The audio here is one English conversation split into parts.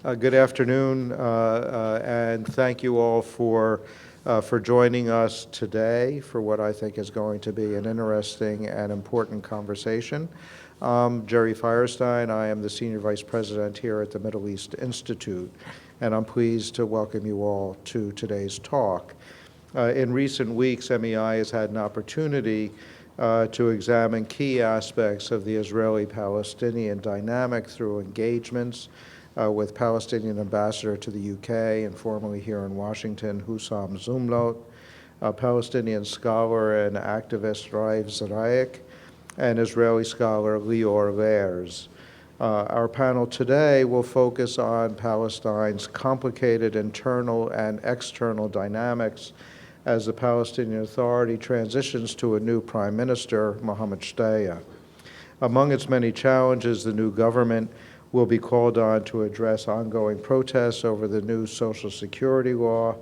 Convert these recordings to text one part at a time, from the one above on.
Good afternoon, and thank you all for joining us today for what I think is going to be an interesting and important conversation. I'm Jerry Firestein. I am the Senior Vice President here at the Middle East Institute, and I'm pleased to welcome you all to today's talk. In recent weeks, MEI has had an opportunity to examine key aspects of the Israeli-Palestinian dynamic through engagements with Palestinian ambassador to the UK and formerly here in Washington, Hussam Zumlot, Palestinian scholar and activist Raif Zerayek, and Israeli scholar Lior Lairs. Our panel today will focus on Palestine's complicated internal and external dynamics as the Palestinian Authority transitions to a new Prime Minister, Mohammed Shtayyeh. Among its many challenges, the new government will be called on to address ongoing protests over the new Social Security law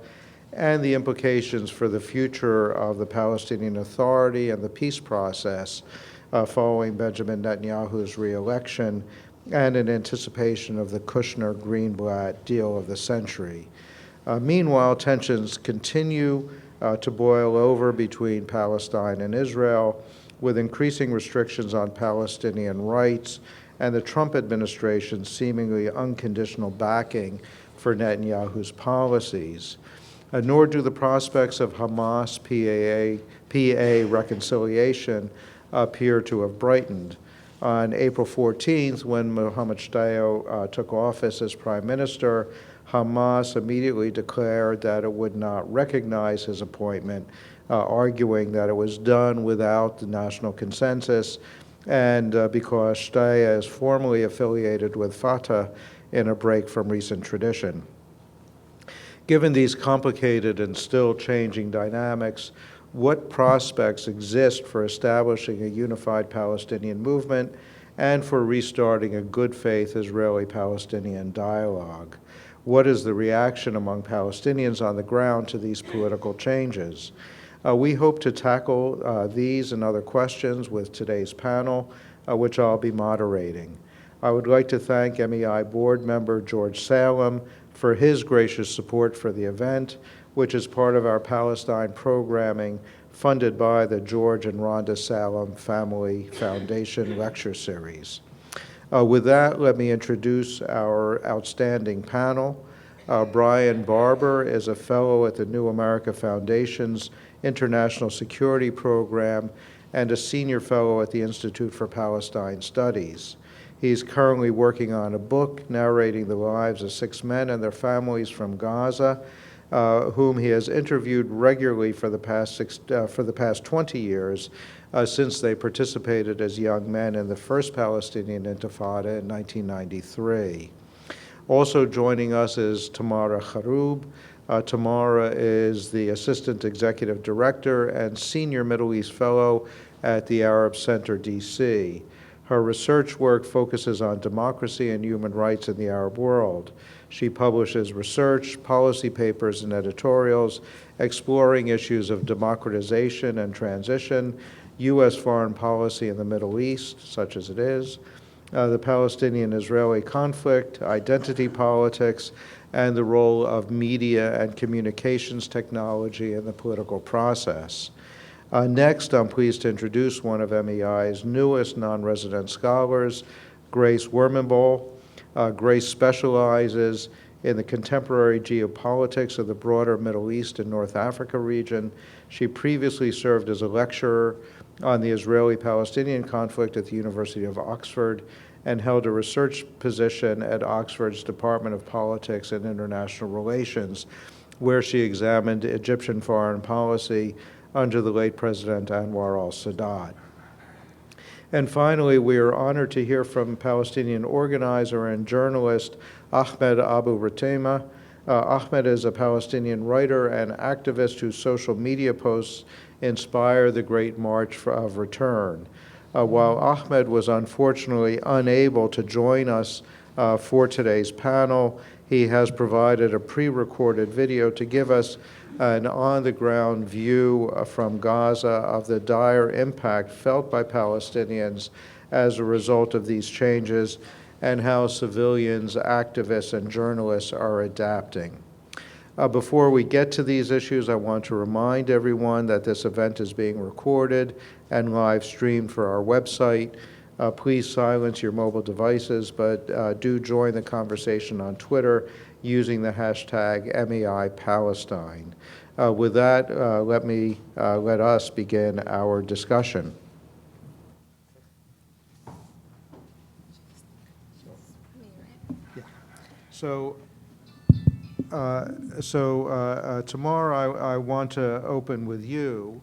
and the implications for the future of the Palestinian Authority and the peace process following Benjamin Netanyahu's re-election and in anticipation of the Kushner-Greenblatt deal of the century. Meanwhile, tensions continue to boil over between Palestine and Israel, with increasing restrictions on Palestinian rights and the Trump administration's seemingly unconditional backing for Netanyahu's policies. Nor do the prospects of Hamas-PA reconciliation appear to have brightened. On April 14th, when Mohammed Shtayyeh took office as prime minister, Hamas immediately declared that it would not recognize his appointment, arguing that it was done without the national consensus and because Shtayyeh is formally affiliated with Fatah in a break from recent tradition. Given these complicated and still changing dynamics, what prospects exist for establishing a unified Palestinian movement and for restarting a good faith Israeli-Palestinian dialogue? What is the reaction among Palestinians on the ground to these political changes? We hope to tackle these and other questions with today's panel, which I'll be moderating. I would like to thank MEI board member George Salem for his gracious support for the event, which is part of our Palestine programming funded by the George and Rhonda Salem Family Foundation Lecture Series. With that, let me introduce our outstanding panel. Brian Barber is a fellow at the New America Foundation's International Security Program and a senior fellow at the Institute for Palestine Studies. He's currently working on a book narrating the lives of 6 men and their families from Gaza, whom he has interviewed regularly for the past 20 years, since they participated as young men in the first Palestinian Intifada in 1993. Also joining us is Tamara Kharoub. Tamara is the Assistant Executive Director and Senior Middle East Fellow at the Arab Center, D.C. Her research work focuses on democracy and human rights in the Arab world. She publishes research, policy papers, and editorials exploring issues of democratization and transition, U.S. foreign policy in the Middle East, such as it is, the Palestinian-Israeli conflict, identity politics, and the role of media and communications technology in the political process. Next, I'm pleased to introduce one of MEI's newest non-resident scholars, Grace Wormenbol. Grace specializes in the contemporary geopolitics of the broader Middle East and North Africa region. She previously served as a lecturer on the Israeli-Palestinian conflict at the University of Oxford and held a research position at Oxford's Department of Politics and International Relations, where she examined Egyptian foreign policy under the late President Anwar al-Sadat. And finally, we are honored to hear from Palestinian organizer and journalist Ahmed Abu Ratema. Ahmed is a Palestinian writer and activist whose social media posts inspire the Great March of Return. While Ahmed was unfortunately unable to join us for today's panel, he has provided a pre-recorded video to give us an on-the-ground view from Gaza of the dire impact felt by Palestinians as a result of these changes and how civilians, activists, and journalists are adapting. Before we get to these issues, I want to remind everyone that this event is being recorded and live streamed for our website. Please silence your mobile devices, but do join the conversation on Twitter using the hashtag #MEIPalestine. With that, let us begin our discussion. Tomorrow I want to open with you.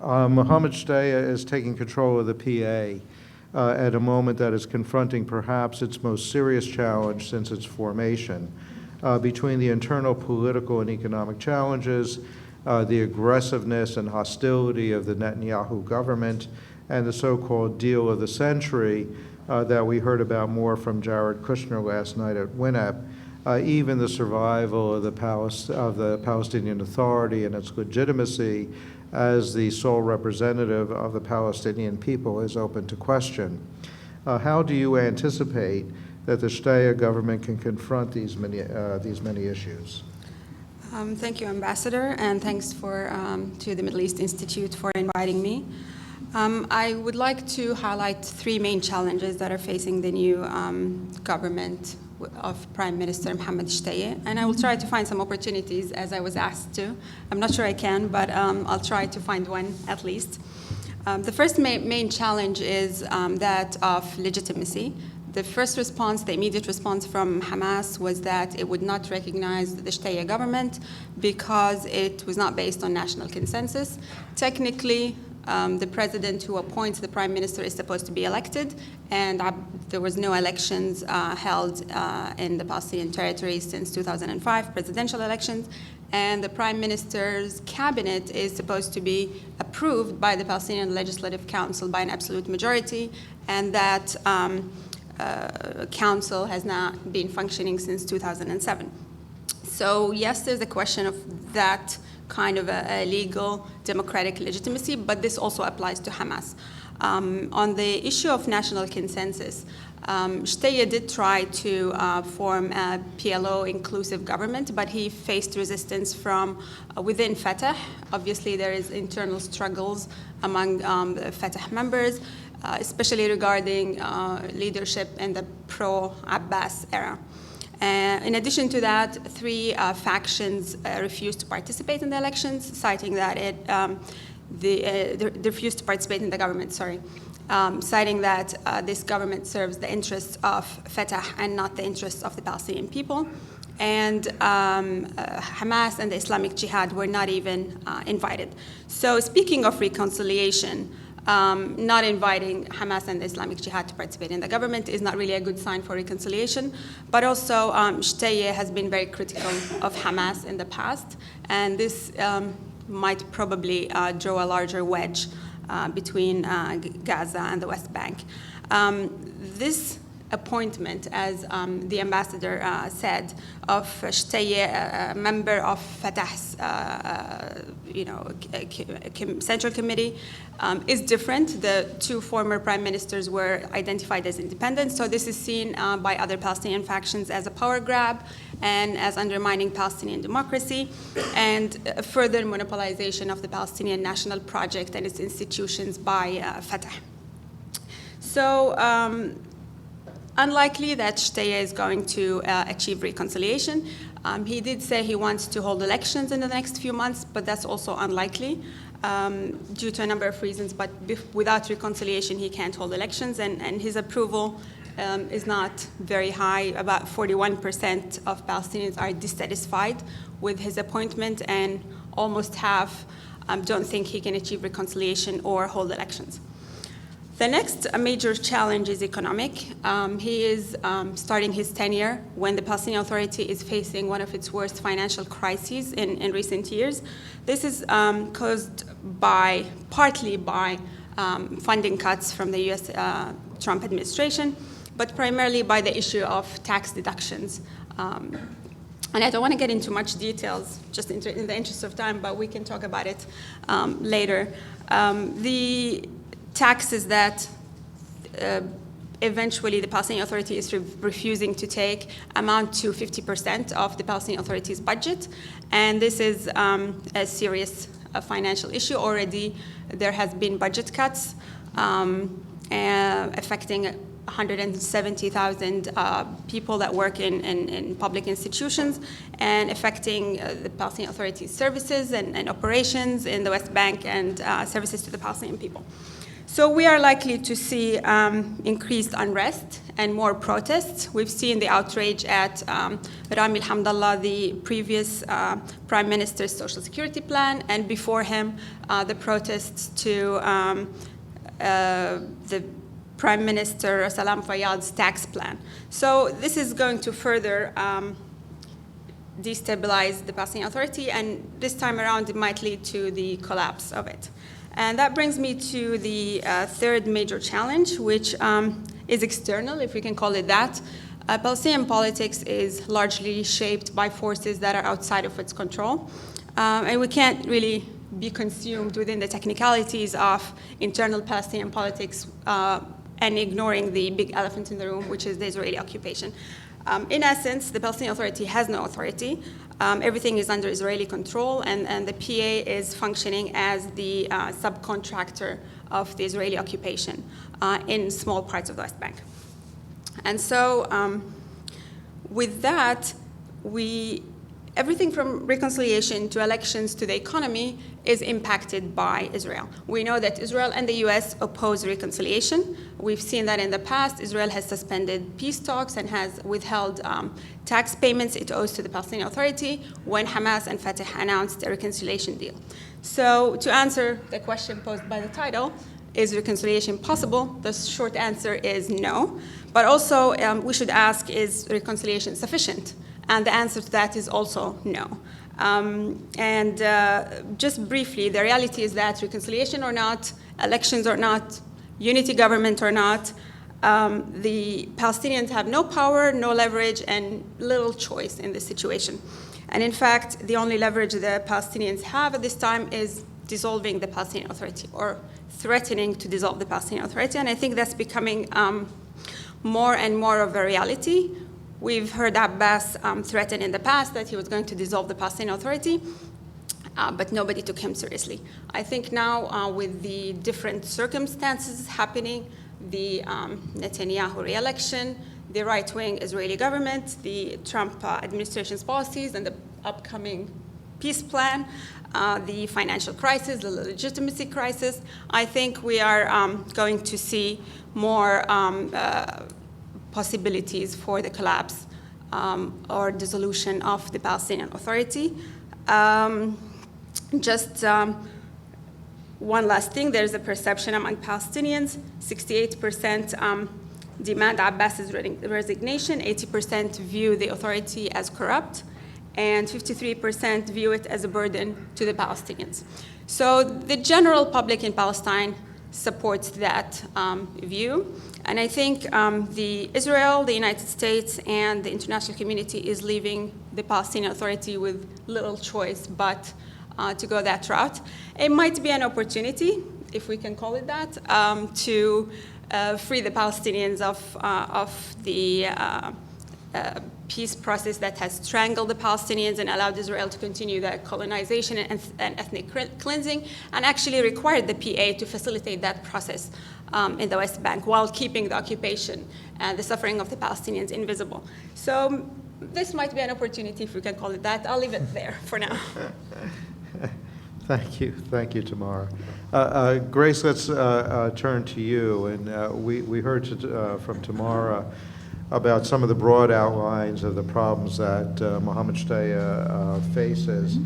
Mohammed Shtayyeh is taking control of the PA at a moment that is confronting perhaps its most serious challenge since its formation. Between the internal political and economic challenges, the aggressiveness and hostility of the Netanyahu government, and the so-called deal of the century that we heard about more from Jared Kushner last night at WINEP, even the survival of the Palestinian Authority and its legitimacy as the sole representative of the Palestinian people is open to question. How do you anticipate that the Shtayyeh government can confront these many issues? Thank you, Ambassador, and thanks to the Middle East Institute for inviting me. I would like to highlight three main challenges that are facing the new government of Prime Minister Mohammed Shtayyeh, and I will try to find some opportunities as I was asked to. I'm not sure I can, but I'll try to find one at least. The first main challenge is that of legitimacy. The first response, the immediate response from Hamas was that it would not recognize the Shtayyeh government because it was not based on national consensus. Technically, the president who appoints the prime minister is supposed to be elected, and there was no elections held in the Palestinian territory since 2005, presidential elections, and the prime minister's cabinet is supposed to be approved by the Palestinian Legislative Council by an absolute majority, and that council has not been functioning since 2007. So yes, there's a question of that kind of a legal democratic legitimacy, but this also applies to Hamas. On the issue of national consensus, Shtayyeh did try to form a PLO inclusive government, but he faced resistance from within Fatah. Obviously, there is internal struggles among the Fatah members, especially regarding leadership in the pro-Abbas era. In addition to that, three factions refused to participate in the elections, citing that they refused to participate in the government, citing that this government serves the interests of Fatah and not the interests of the Palestinian people. And Hamas and the Islamic Jihad were not even invited. So speaking of reconciliation, not inviting Hamas and the Islamic Jihad to participate in the government is not really a good sign for reconciliation. But also, Shtayyeh has been very critical of Hamas in the past, and this might probably draw a larger wedge between Gaza and the West Bank. This appointment, as the ambassador said, of Shtayyeh, a member of Fatah's Central Committee, is different. The two former prime ministers were identified as independent, so this is seen by other Palestinian factions as a power grab and as undermining Palestinian democracy and a further monopolization of the Palestinian national project and its institutions by Fatah. So unlikely that Shtayyeh is going to achieve reconciliation. He did say he wants to hold elections in the next few months, but that's also unlikely due to a number of reasons. But without reconciliation, he can't hold elections, and his approval is not very high. About 41% of Palestinians are dissatisfied with his appointment, and almost half don't think he can achieve reconciliation or hold elections. The next major challenge is economic. He is starting his tenure when the Palestinian Authority is facing one of its worst financial crises in recent years. This is caused partly by funding cuts from the U.S. Trump administration, but primarily by the issue of tax deductions. And I don't want to get into much details, just in the interest of time, but we can talk about it later. The taxes that eventually the Palestinian Authority is refusing to take amount to 50% of the Palestinian Authority's budget. And this is a serious financial issue. Already there has been budget cuts affecting 170,000 people that work in public institutions and affecting the Palestinian Authority's services and operations in the West Bank and services to the Palestinian people. So we are likely to see increased unrest and more protests. We've seen the outrage at Rami al-Hamdallah, the previous Prime Minister's Social Security plan, and before him, the protests to the Prime Minister Salam Fayyad's tax plan. So this is going to further destabilize the Palestinian Authority, and this time around it might lead to the collapse of it. And that brings me to the third major challenge, which is external, if we can call it that. Palestinian politics is largely shaped by forces that are outside of its control, and we can't really be consumed within the technicalities of internal Palestinian politics and ignoring the big elephant in the room, which is the Israeli occupation. In essence, the Palestinian Authority has no authority. Everything is under Israeli control, and the PA is functioning as the subcontractor of the Israeli occupation in small parts of the West Bank. And so with that, everything from reconciliation to elections to the economy is impacted by Israel. We know that Israel and the US oppose reconciliation. We've seen that in the past. Israel has suspended peace talks and has withheld tax payments it owes to the Palestinian Authority when Hamas and Fatah announced a reconciliation deal. So to answer the question posed by the title, is reconciliation possible? The short answer is no. But also we should ask, is reconciliation sufficient? And the answer to that is also no. Just briefly, the reality is that reconciliation or not, elections or not, unity government or not, the Palestinians have no power, no leverage, and little choice in this situation. And in fact, the only leverage the Palestinians have at this time is dissolving the Palestinian Authority or threatening to dissolve the Palestinian Authority. And I think that's becoming more and more of a reality. We've heard Abbas threaten in the past that he was going to dissolve the Palestinian Authority, but nobody took him seriously. I think now with the different circumstances happening, the Netanyahu re-election, the right-wing Israeli government, the Trump administration's policies, and the upcoming peace plan, the financial crisis, the legitimacy crisis, I think we are going to see more possibilities for the collapse or dissolution of the Palestinian Authority. One last thing, there's a perception among Palestinians, 68% demand Abbas's resignation, 80% view the authority as corrupt, and 53% view it as a burden to the Palestinians. So the general public in Palestine supports that view. And I think Israel, the United States, and the international community is leaving the Palestinian Authority with little choice but to go that route. It might be an opportunity, if we can call it that, to free the Palestinians of the peace process that has strangled the Palestinians and allowed Israel to continue the colonization and ethnic cleansing, and actually required the PA to facilitate that process in the West Bank while keeping the occupation and the suffering of the Palestinians invisible. So this might be an opportunity, if we can call it that. I'll leave it there for now. Thank you, Tamara. Grace, let's turn to you. And we heard from Tamara about some of the broad outlines of the problems that Mohammed Shtayyeh faces.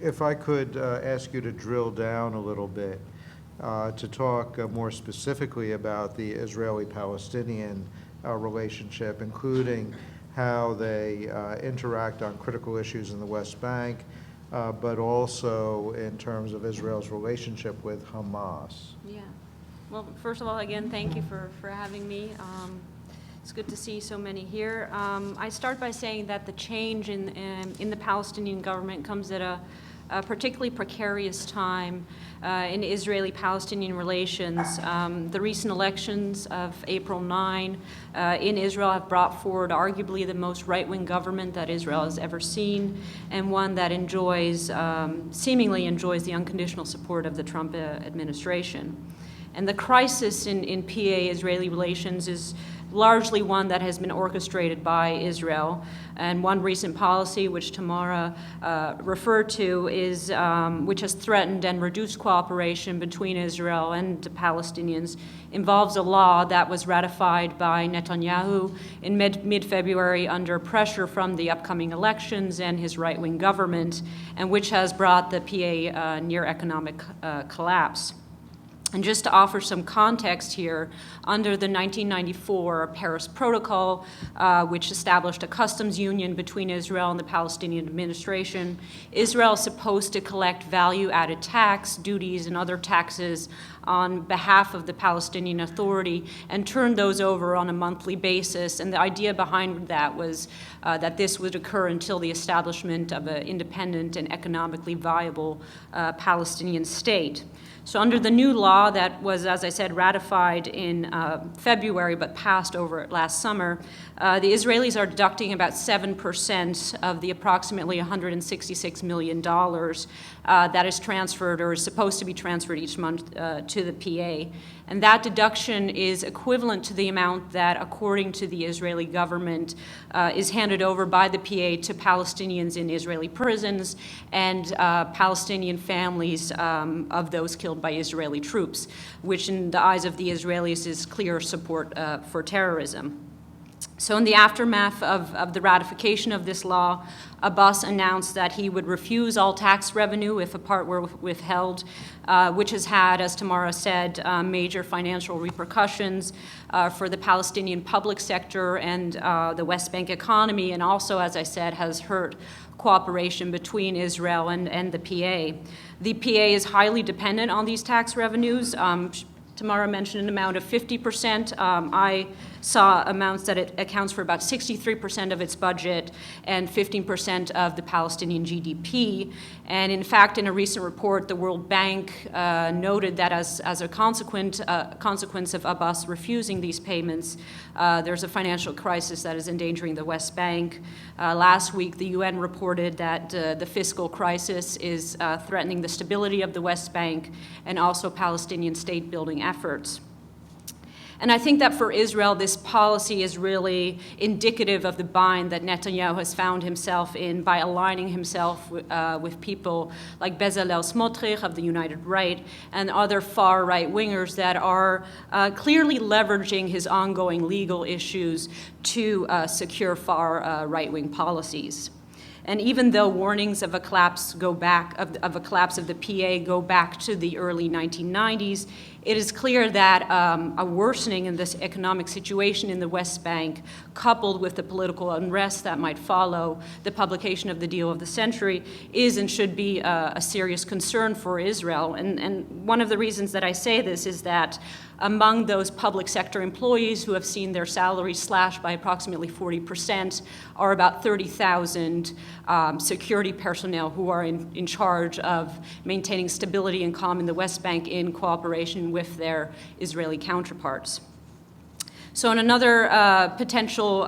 If I could ask you to drill down a little bit to talk more specifically about the Israeli-Palestinian relationship, including how they interact on critical issues in the West Bank, but also in terms of Israel's relationship with Hamas. Yeah. Well, first of all, again, thank you for having me. It's good to see so many here. I start by saying that the change in the Palestinian government comes at a a particularly precarious time in Israeli-Palestinian relations. The recent elections of April 9 in Israel have brought forward arguably the most right-wing government that Israel has ever seen, and one that seemingly enjoys the unconditional support of the Trump administration. And the crisis in PA-Israeli relations is largely one that has been orchestrated by Israel. And one recent policy, which Tamara referred to, is which has threatened and reduced cooperation between Israel and the Palestinians, involves a law that was ratified by Netanyahu in mid-February under pressure from the upcoming elections and his right-wing government, and which has brought the PA near economic collapse. And just to offer some context here, under the 1994 Paris Protocol, which established a customs union between Israel and the Palestinian administration, Israel is supposed to collect value-added tax, duties, and other taxes on behalf of the Palestinian Authority and turn those over on a monthly basis. And the idea behind that was that this would occur until the establishment of an independent and economically viable Palestinian state. So under the new law that was, as I said, ratified in February but passed over last summer, the Israelis are deducting about 7% of the approximately $166 million that is transferred or is supposed to be transferred each month to the PA. And that deduction is equivalent to the amount that, according to the Israeli government, is handed over by the PA to Palestinians in Israeli prisons and Palestinian families of those killed by Israeli troops, which in the eyes of the Israelis is clear support for terrorism. So in the aftermath of the ratification of this law, Abbas announced that he would refuse all tax revenue if a part were withheld, which has had, as Tamara said, major financial repercussions for the Palestinian public sector and the West Bank economy, and also, as I said, has hurt cooperation between Israel and the PA. The PA is highly dependent on these tax revenues. Tamara mentioned an amount of 50%. I saw amounts that it accounts for about 63% of its budget and 15% of the Palestinian GDP. And in fact, in a recent report, the World Bank noted that as a consequence of Abbas refusing these payments, there's a financial crisis that is endangering the West Bank. Last week, the UN reported that the fiscal crisis is threatening the stability of the West Bank and also Palestinian state-building efforts. And I think that for Israel, this policy is really indicative of the bind that Netanyahu has found himself in by aligning himself with people like Bezalel Smotrich of the United Right and other far right wingers that are clearly leveraging his ongoing legal issues to secure far right-wing policies. And even though warnings of a collapse of a collapse of the PA go back to the early 1990s, it is clear that a worsening in this economic situation in the West Bank, coupled with the political unrest that might follow the publication of the deal of the century, is and should be a serious concern for Israel. And one of the reasons that I say this is that among those public sector employees who have seen their salaries slashed by approximately 40% are about 30,000 security personnel who are in charge of maintaining stability and calm in the West Bank in cooperation with their Israeli counterparts. So in another potential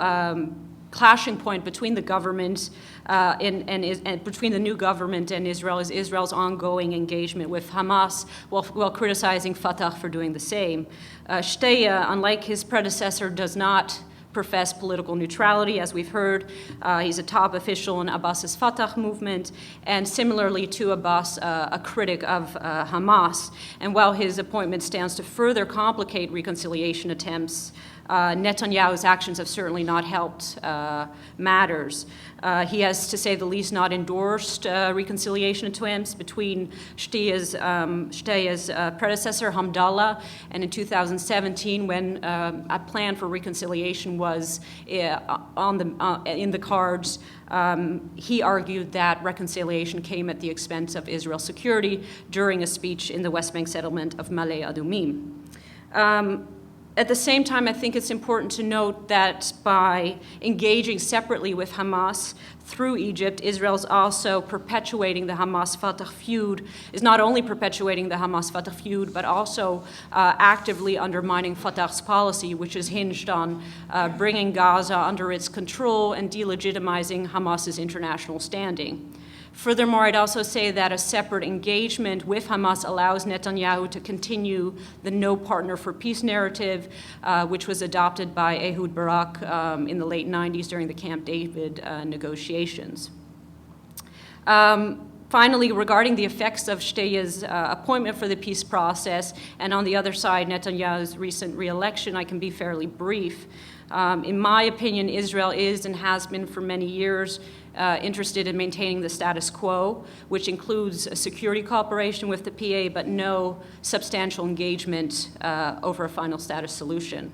clashing point between the government and between the new government and Israel is Israel's ongoing engagement with Hamas while criticizing Fatah for doing the same. Shtayyeh, unlike his predecessor, does not profess political neutrality, as we've heard. He's a top official in Abbas's Fatah movement, and similarly to Abbas, a critic of Hamas. And while his appointment stands to further complicate reconciliation attempts, Netanyahu's actions have certainly not helped matters. He has, to say the least, not endorsed reconciliation attempts between Shtayyeh's predecessor, Hamdallah, and in 2017, when a plan for reconciliation was in the cards, he argued that reconciliation came at the expense of Israel's security during a speech in the West Bank settlement of Ma'ale Adumim. At the same time, I think it's important to note that by engaging separately with Hamas through Egypt, Israel is also perpetuating the Hamas-Fatah feud, is not only perpetuating the Hamas-Fatah feud, but also actively undermining Fatah's policy, which is hinged on bringing Gaza under its control and delegitimizing Hamas's international standing. Furthermore, I'd also say that a separate engagement with Hamas allows Netanyahu to continue the no partner for peace narrative, which was adopted by Ehud Barak in the late 90s during the Camp David negotiations. Finally, regarding the effects of Shtayyeh's appointment for the peace process, and on the other side, Netanyahu's recent re-election, I can be fairly brief. In my opinion, Israel is and has been for many years interested in maintaining the status quo, which includes a security cooperation with the PA, but no substantial engagement over a final status solution.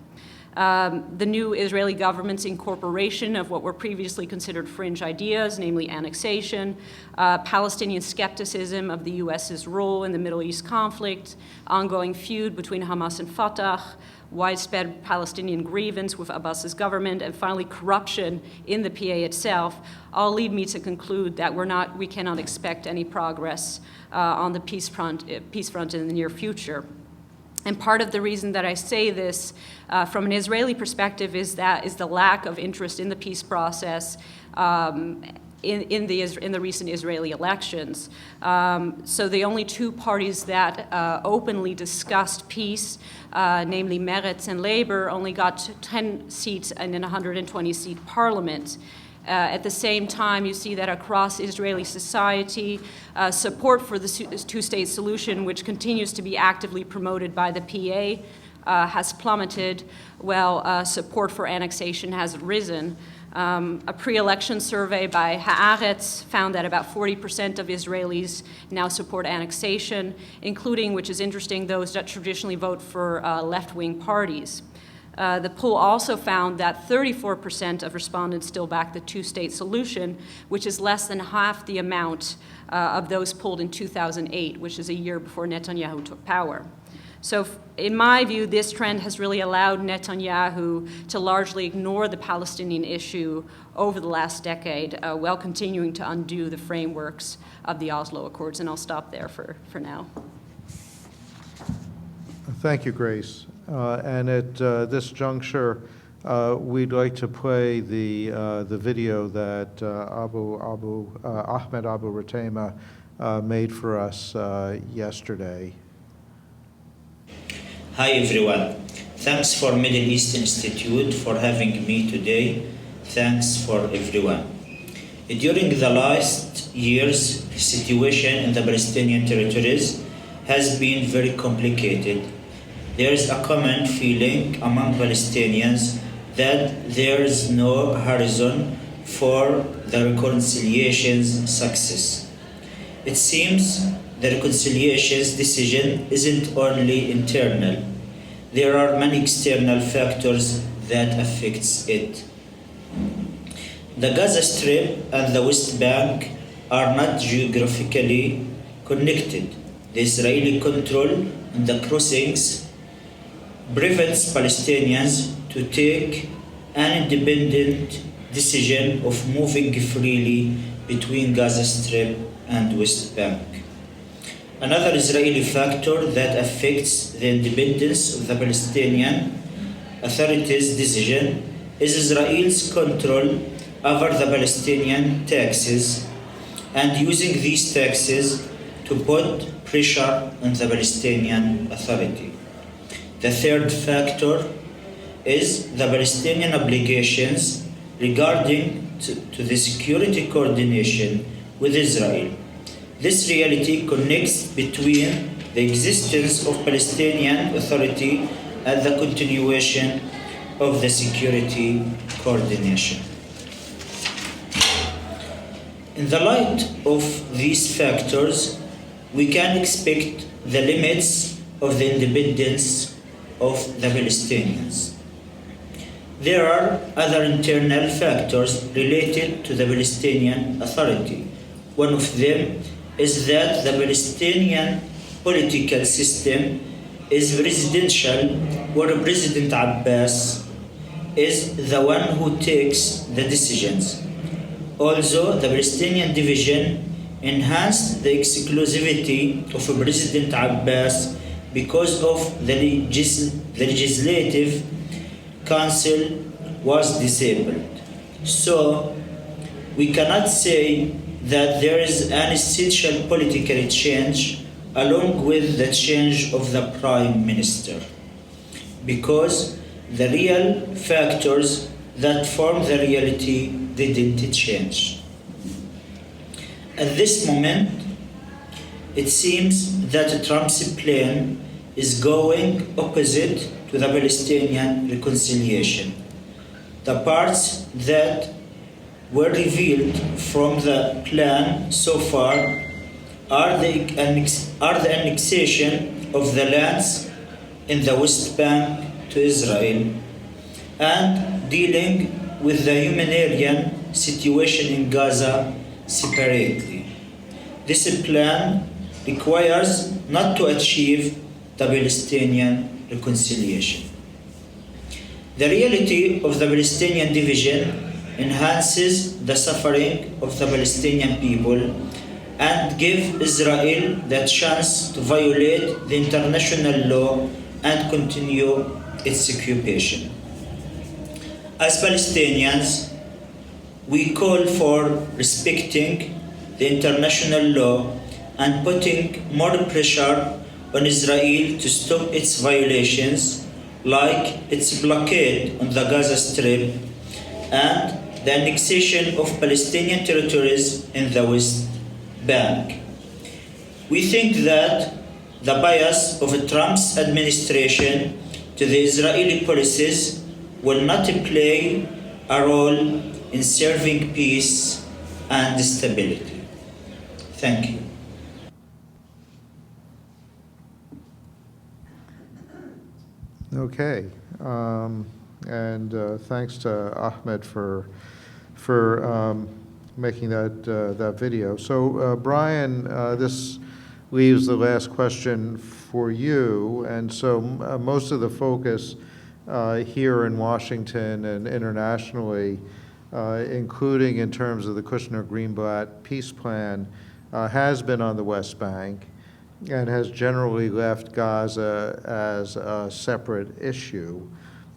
The new Israeli government's incorporation of what were previously considered fringe ideas, namely annexation, Palestinian skepticism of the U.S.'s role in the Middle East conflict, ongoing feud between Hamas and Fatah, widespread Palestinian grievance with Abbas's government, and finally corruption in the PA itself, all lead me to conclude that we cannot expect any progress on the peace front in the near future. And part of the reason that I say this from an Israeli perspective is the lack of interest in the peace process in the recent Israeli elections. So the only two parties that openly discussed peace, namely Meretz and Labor, only got 10 seats in an 120-seat parliament. At the same time, you see that across Israeli society, support for the two-state solution, which continues to be actively promoted by the PA, has plummeted, while support for annexation has risen. A pre-election survey by Haaretz found that about 40% of Israelis now support annexation, including, which is interesting, those that traditionally vote for left-wing parties. The poll also found that 34% of respondents still back the two-state solution, which is less than half the amount of those polled in 2008, which is a year before Netanyahu took power. So in my view, this trend has really allowed Netanyahu to largely ignore the Palestinian issue over the last decade, while continuing to undo the frameworks of the Oslo Accords. And I'll stop there for now. Thank you, Grace. And at this juncture, we'd like to play the video that Ahmed Abu Ratema made for us yesterday. Hi everyone. Thanks for Middle East Institute for having me today. Thanks for everyone. During the last years, the situation in the Palestinian territories has been very complicated. There is a common feeling among Palestinians that there is no horizon for the reconciliation's success. It seems the reconciliation's decision isn't only internal. There are many external factors that affects it. The Gaza Strip and the West Bank are not geographically connected. The Israeli control in the crossings prevents Palestinians to take an independent decision of moving freely between Gaza Strip and West Bank. Another Israeli factor that affects the independence of the Palestinian Authority's decision is Israel's control over the Palestinian taxes and using these taxes to put pressure on the Palestinian Authority. The third factor is the Palestinian obligations regarding to the security coordination with Israel. This reality connects between the existence of Palestinian Authority and the continuation of the security coordination. In the light of these factors, we can expect the limits of the independence of the Palestinians. There are other internal factors related to the Palestinian Authority. One of them is that the Palestinian political system is presidential, where President Abbas is the one who takes the decisions. Also, the Palestinian division enhanced the exclusivity of President Abbas because of the legislative council was disabled. So, we cannot say that there is an essential political change along with the change of the Prime Minister, because the real factors that form the reality didn't change. At this moment, it seems that Trump's plan is going opposite to the Palestinian reconciliation. The parts that were revealed from the plan so far are the annexation of the lands in the West Bank to Israel and dealing with the humanitarian situation in Gaza separately. This plan requires not to achieve the Palestinian reconciliation. The reality of the Palestinian division enhances the suffering of the Palestinian people and give Israel the chance to violate the international law and continue its occupation. As Palestinians, we call for respecting the international law and putting more pressure on Israel to stop its violations, like its blockade on the Gaza Strip and the annexation of Palestinian territories in the West Bank. We think that the bias of Trump's administration to the Israeli policies will not play a role in serving peace and stability. Thank you. Okay, and thanks to Ahmed for making that video. So Brian, this leaves the last question for you, and so most of the focus here in Washington and internationally, including in terms of the Kushner-Greenblatt peace plan, has been on the West Bank and has generally left Gaza as a separate issue.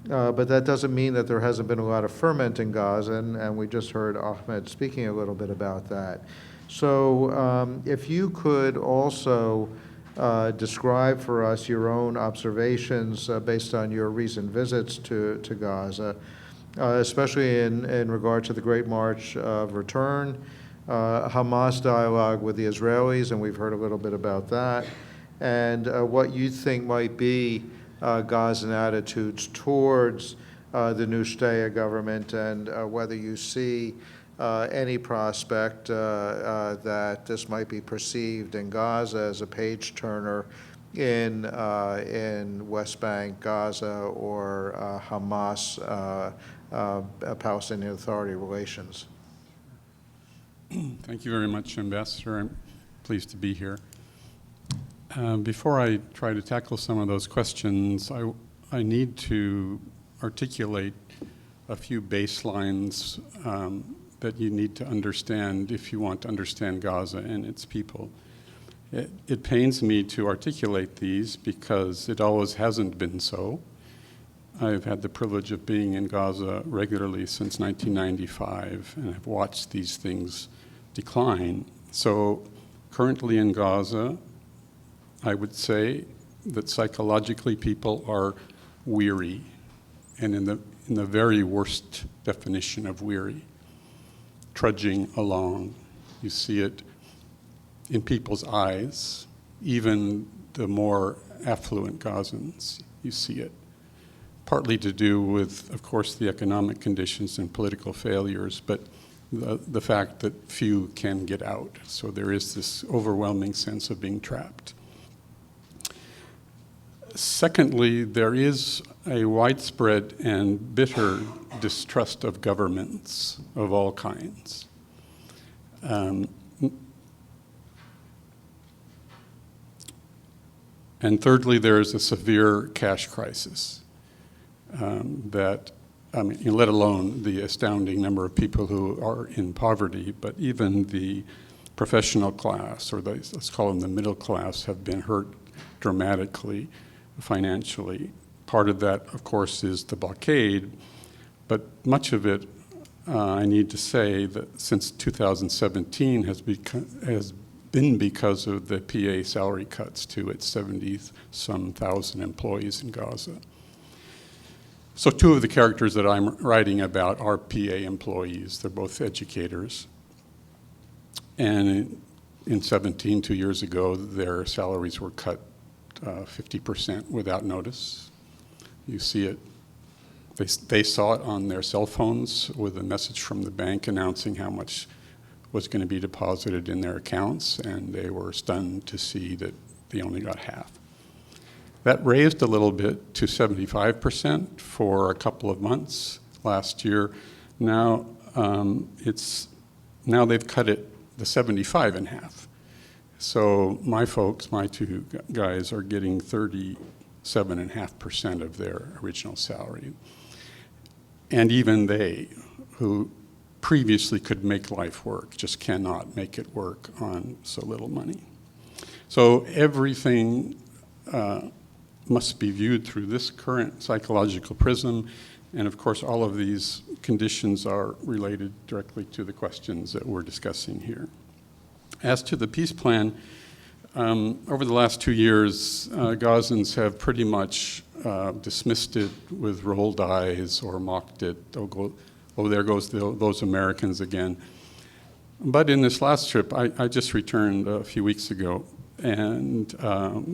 But that doesn't mean that there hasn't been a lot of ferment in Gaza, and we just heard Ahmed speaking a little bit about that. So if you could also describe for us your own observations based on your recent visits to Gaza, especially in regard to the Great March of Return, Hamas dialogue with the Israelis, and we've heard a little bit about that, and what you think might be Gazan attitudes towards the new Shtayyeh government, and whether you see any prospect that this might be perceived in Gaza as a page-turner in West Bank, Gaza, or Hamas, Palestinian Authority relations. Thank you very much, Ambassador. I'm pleased to be here. Before I try to tackle some of those questions, I need to articulate a few baselines that you need to understand if you want to understand Gaza and its people. It pains me to articulate these because it always hasn't been so. I've had the privilege of being in Gaza regularly since 1995, and I've watched these things decline. So currently in Gaza, I would say that psychologically people are weary, and in the very worst definition of weary, trudging along. You see it in people's eyes, even the more affluent Gazans, you see it. Partly to do with, of course, the economic conditions and political failures, but the fact that few can get out. So there is this overwhelming sense of being trapped. Secondly, there is a widespread and bitter distrust of governments of all kinds. And thirdly, there is a severe cash crisis let alone the astounding number of people who are in poverty, but even the professional class, or let's call them the middle class, have been hurt dramatically financially. Part of that, of course, is the blockade, but much of it, I need to say that since 2017 has been because of the PA salary cuts to its 70-some thousand employees in Gaza. So two of the characters that I'm writing about are PA employees. They're both educators. And in 17, 2 years ago, their salaries were cut 50% without notice. You see it. They saw it on their cell phones with a message from the bank announcing how much was going to be deposited in their accounts, and they were stunned to see that they only got half. That raised a little bit to 75% for a couple of months last year. Now they've cut it the 75 in half. So my folks, my two guys, are getting 37.5% of their original salary. And even they, who previously could make life work, just cannot make it work on so little money. So everything must be viewed through this current psychological prism, and of course all of these conditions are related directly to the questions that we're discussing here. As to the peace plan, over the last 2 years, Gazans have pretty much dismissed it with rolled eyes or mocked it. Oh, there goes those Americans again. But in this last trip, I just returned a few weeks ago, and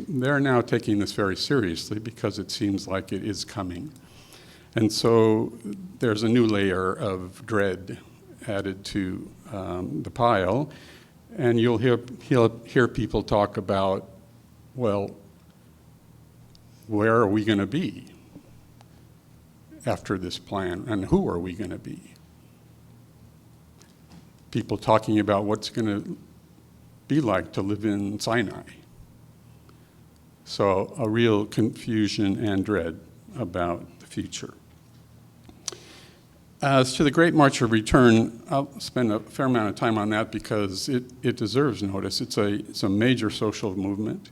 they're now taking this very seriously because it seems like it is coming. And so there's a new layer of dread added to the pile, and you'll hear people talk about, well, where are we going to be after this plan, and who are we going to be? People talking about what's going to be like to live in Sinai. So a real confusion and dread about the future. As to the Great March of Return, I'll spend a fair amount of time on that because it deserves notice. It's a major social movement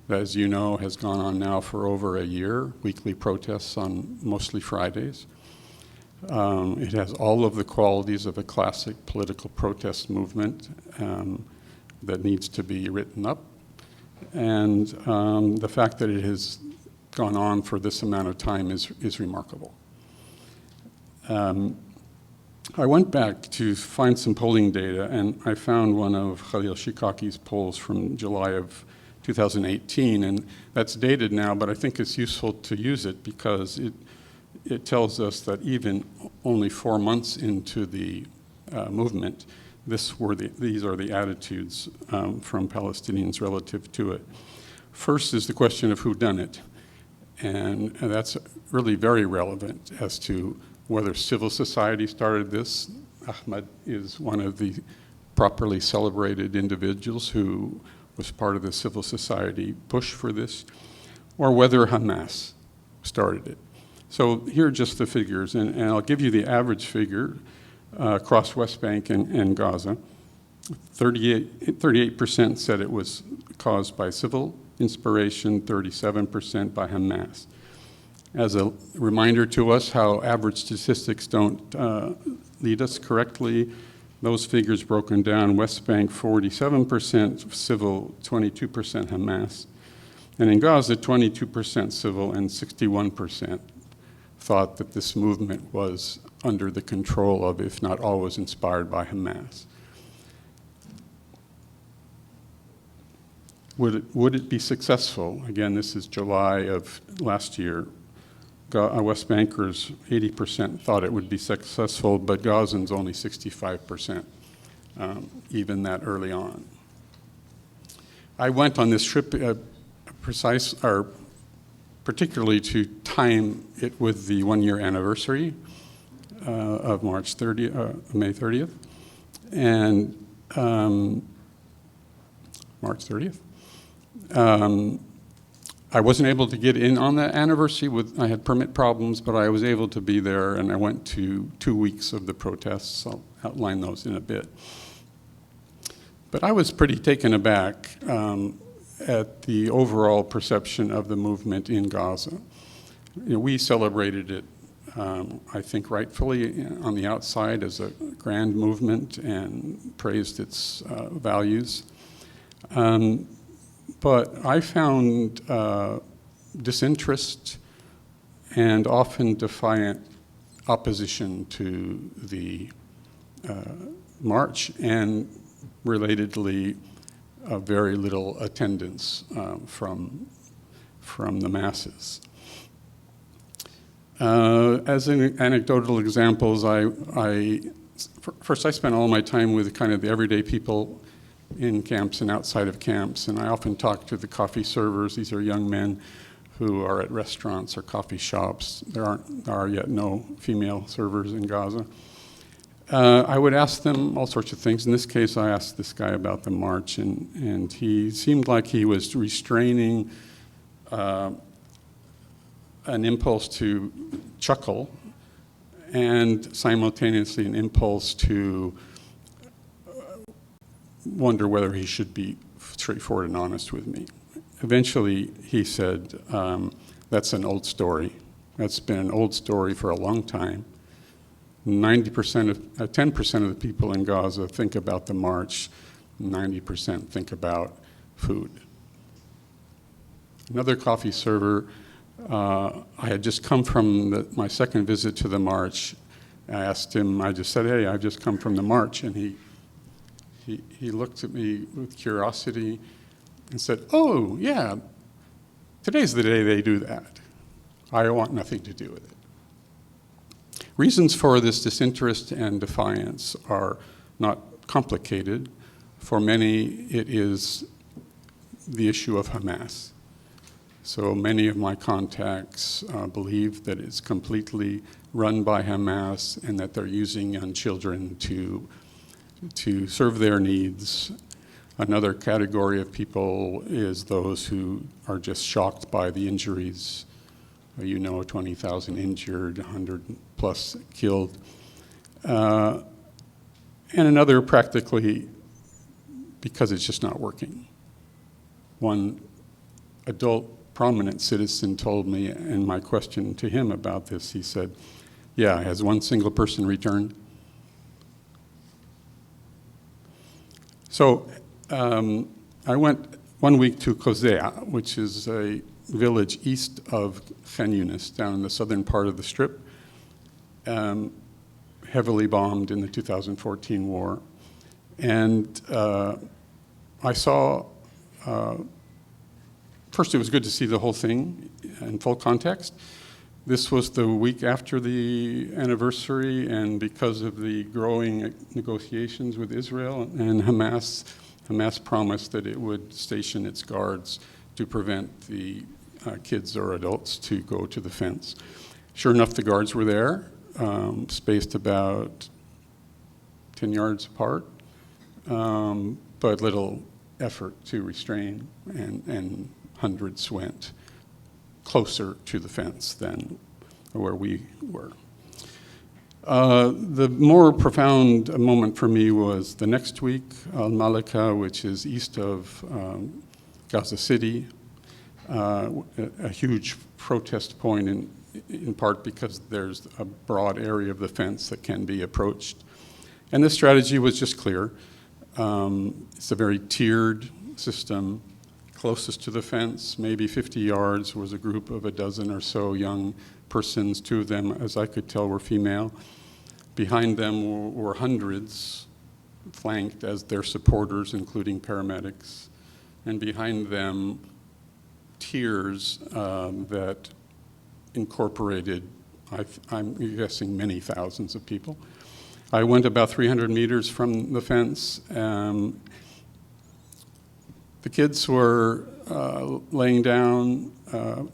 that, as you know, has gone on now for over a year, weekly protests on mostly Fridays. It has all of the qualities of a classic political protest movement that needs to be written up. And the fact that it has gone on for this amount of time is remarkable. I went back to find some polling data, and I found one of Khalil Shikaki's polls from July of 2018, and that's dated now, but I think it's useful to use it because it tells us that even only 4 months into the movement, these are the attitudes from Palestinians relative to it. First is the question of who done it, and that's really very relevant as to whether civil society started this. Ahmed is one of the properly celebrated individuals who was part of the civil society push for this, or whether Hamas started it. So here are just the figures, and I'll give you the average figure across West Bank and Gaza. 38% said it was caused by civil inspiration, 37% by Hamas. As a reminder to us how average statistics don't lead us correctly, those figures broken down: West Bank 47% civil, 22% Hamas. And in Gaza, 22% civil and 61% thought that this movement was under the control of, if not always, inspired by Hamas. Would it be successful? Again, this is July of last year. West Bankers, 80% thought it would be successful, but Gazans only 65%, even that early on. I went on this trip particularly to time it with the 1-year anniversary of May 30th, and March 30th. I wasn't able to get in on that anniversary. I had permit problems, but I was able to be there, and I went to 2 weeks of the protests. I'll outline those in a bit. But I was pretty taken aback at the overall perception of the movement in Gaza. We celebrated it, I think rightfully, on the outside as a grand movement and praised its values. But I found disinterest and often defiant opposition to the march, and relatedly, very little attendance from the masses. As anecdotal examples, first I spent all my time with kind of the everyday people in camps and outside of camps, and I often talk to the coffee servers. These are young men who are at restaurants or coffee shops. There are yet no female servers in Gaza. I would ask them all sorts of things. In this case, I asked this guy about the march, and he seemed like he was restraining an impulse to chuckle and simultaneously an impulse to wonder whether he should be straightforward and honest with me. Eventually, he said, that's an old story. That's been an old story for a long time. 10% of the people in Gaza think about the march, 90% think about food. Another coffee server, I had just come from my second visit to the march. I asked him, I just said, hey, I've just come from the march, and he looked at me with curiosity and said, oh, yeah, today's the day they do that. I want nothing to do with it. Reasons for this disinterest and defiance are not complicated. For many, it is the issue of Hamas. So many of my contacts believe that it's completely run by Hamas and that they're using young children to serve their needs. Another category of people is those who are just shocked by the injuries. 20,000 injured, 100 plus killed. And another practically because it's just not working. One adult prominent citizen told me, in my question to him about this, he said, yeah, has one single person returned? So I went 1 week to Kozea, which is a village east of Khan Yunis, down in the southern part of the Strip, heavily bombed in the 2014 war. And I saw, first it was good to see the whole thing in full context. This was the week after the anniversary, and because of the growing negotiations with Israel and Hamas promised that it would station its guards to prevent the kids or adults to go to the fence. Sure enough, the guards were there, spaced about 10 yards apart, but little effort to restrain, and hundreds went closer to the fence than where we were. The more profound moment for me was the next week, Al-Malika, which is east of Gaza City, a huge protest point in part because there's a broad area of the fence that can be approached. And the strategy was just clear. It's a very tiered system. Closest to the fence, maybe 50 yards, was a group of a dozen or so young persons. 2 of them, as I could tell, were female. Behind them were hundreds, flanked as their supporters, including paramedics. And behind them, tiers that incorporated, I'm guessing, many thousands of people. I went about 300 meters from the fence. The kids were laying down.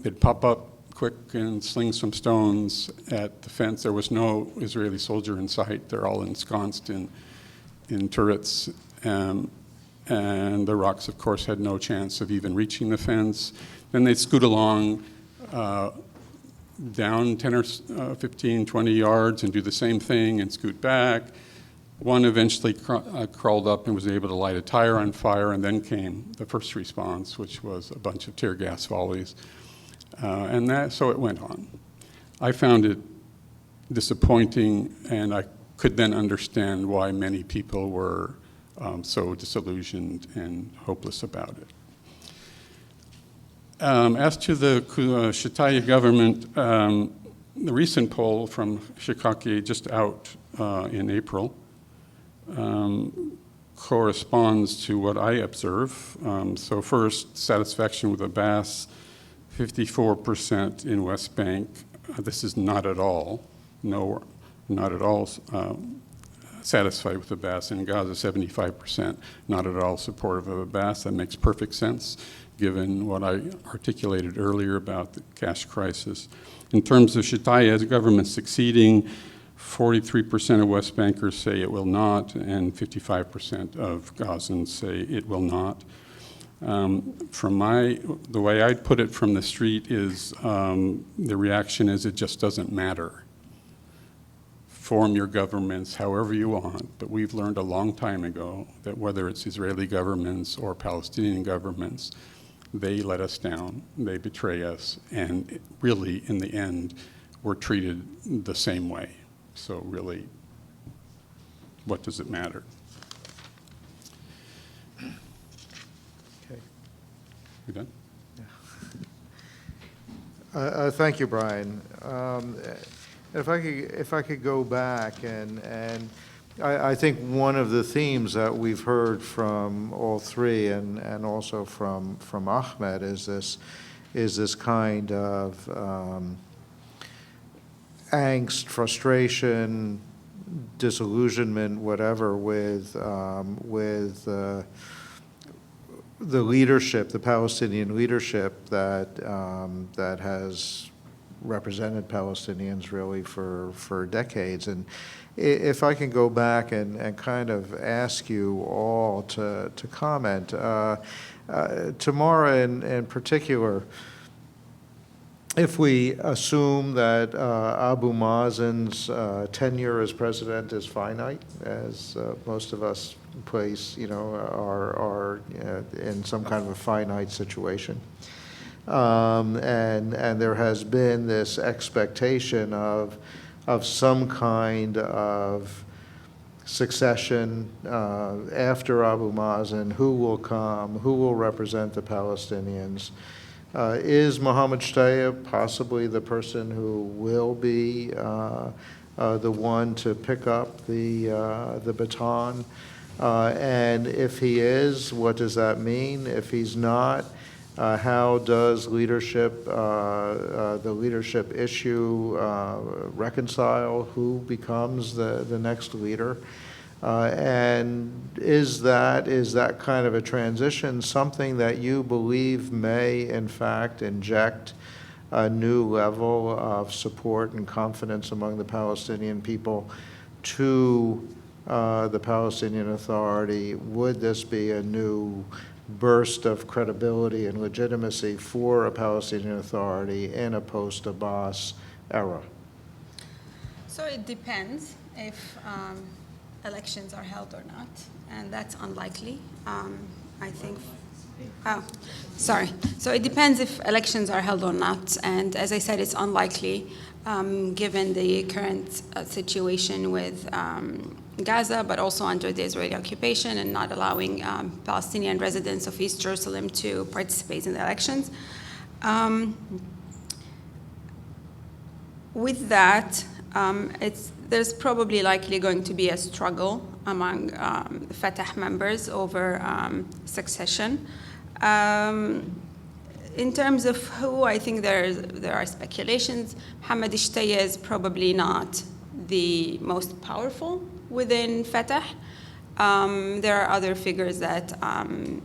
They'd pop up quick and sling some stones at the fence. There was no Israeli soldier in sight. They're all ensconced in turrets. and the rocks, of course, had no chance of even reaching the fence. Then they'd scoot along down 10 or 15, 20 yards and do the same thing and scoot back. One eventually crawled up and was able to light a tire on fire, and then came the first response, which was a bunch of tear gas volleys. So it went on. I found it disappointing, and I could then understand why many people were so disillusioned and hopeless about it. As to the Shtayyeh government, the recent poll from Shikaki, just out in April, corresponds to what I observe. So first, satisfaction with Abbas, 54% in West Bank. This is not at all satisfied with Abbas. In Gaza, 75%, not at all supportive of Abbas. That makes perfect sense, given what I articulated earlier about the cash crisis. In terms of Shtayyeh's government succeeding, 43% of West Bankers say it will not, and 55% of Gazans say it will not. The way I'd put it from the street is the reaction is it just doesn't matter. Form your governments however you want, but we've learned a long time ago that whether it's Israeli governments or Palestinian governments, they let us down, they betray us, and really, in the end, we're treated the same way. So really, what does it matter? Okay. You done? Thank you, Brian. If I could go back, and I think one of the themes that we've heard from all three, and also from Ahmed, is this kind of angst, frustration, disillusionment, whatever, with the leadership, the Palestinian leadership that has represented Palestinians really for decades. And if I can go back and kind of ask you all to comment, Tamara in particular, if we assume that Abu Mazen's tenure as president is finite, as most of us place, are in some kind of a finite situation, and there has been this expectation of some kind of succession after Abu Mazen, who will come, who will represent the Palestinians. Is Mohammed Shtayyeh possibly the person who will be the one to pick up the baton? And if he is, what does that mean? If he's not, how does leadership, the leadership issue reconcile? Who becomes the next leader? And is that kind of a transition something that you believe may, in fact, inject a new level of support and confidence among the Palestinian people to the Palestinian Authority? Would this be a new burst of credibility and legitimacy for a Palestinian Authority in a post-Abbas era? So it depends if elections are held or not, and that's unlikely. I think. Oh, sorry. So it depends if elections are held or not, and as I said, it's unlikely given the current situation with Gaza, but also under the Israeli occupation and not allowing Palestinian residents of East Jerusalem to participate in the elections. With that, there's probably likely going to be a struggle among Fatah members over succession. In terms of who, I think there are speculations. Mohammed Shtayyeh is probably not the most powerful within Fatah. There are other figures that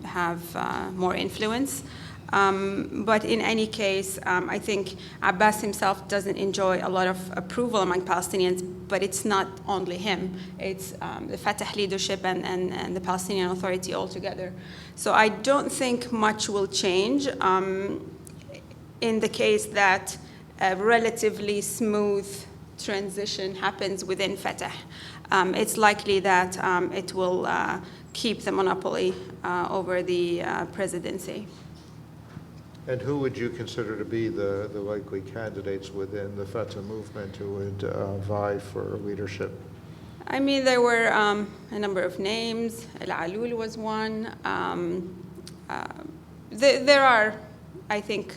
have more influence. But in any case, I think Abbas himself doesn't enjoy a lot of approval among Palestinians, but it's not only him. It's the Fatah leadership and the Palestinian Authority altogether. So I don't think much will change in the case that a relatively smooth transition happens within Fatah. It's likely that it will keep the monopoly over the presidency. And who would you consider to be the likely candidates within the Fatah movement who would vie for leadership? I mean, there were a number of names. Al-Alul was one. There are, I think,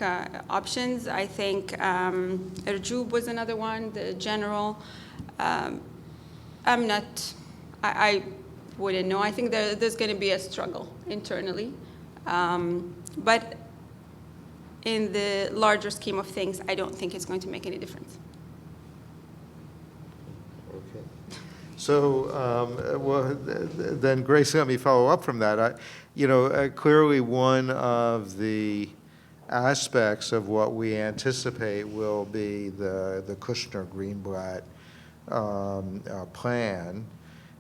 options. I think Erjub was another one, the general. I wouldn't know. I think there's going to be a struggle internally. But in the larger scheme of things, I don't think it's going to make any difference. Okay. So, well, then, Grace, let me follow up from that. Clearly one of the aspects of what we anticipate will be the Kushner-Greenblatt plan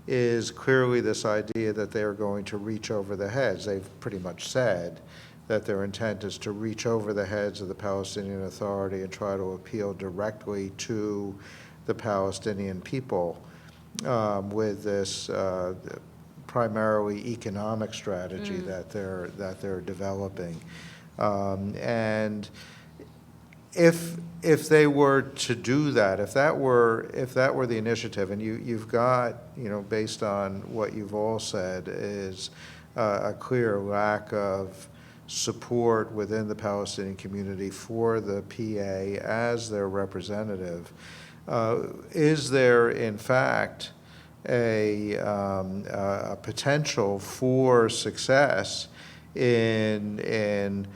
is clearly this idea that they are going to reach over the heads. They've pretty much said that their intent is to reach over the heads of the Palestinian Authority and try to appeal directly to the Palestinian people with this primarily economic strategy that they're developing. And if they were to do that, if that were the initiative, and you've got, based on what you've all said, is a clear lack of support within the Palestinian community for the PA as their representative. Is there, in fact, a potential for success in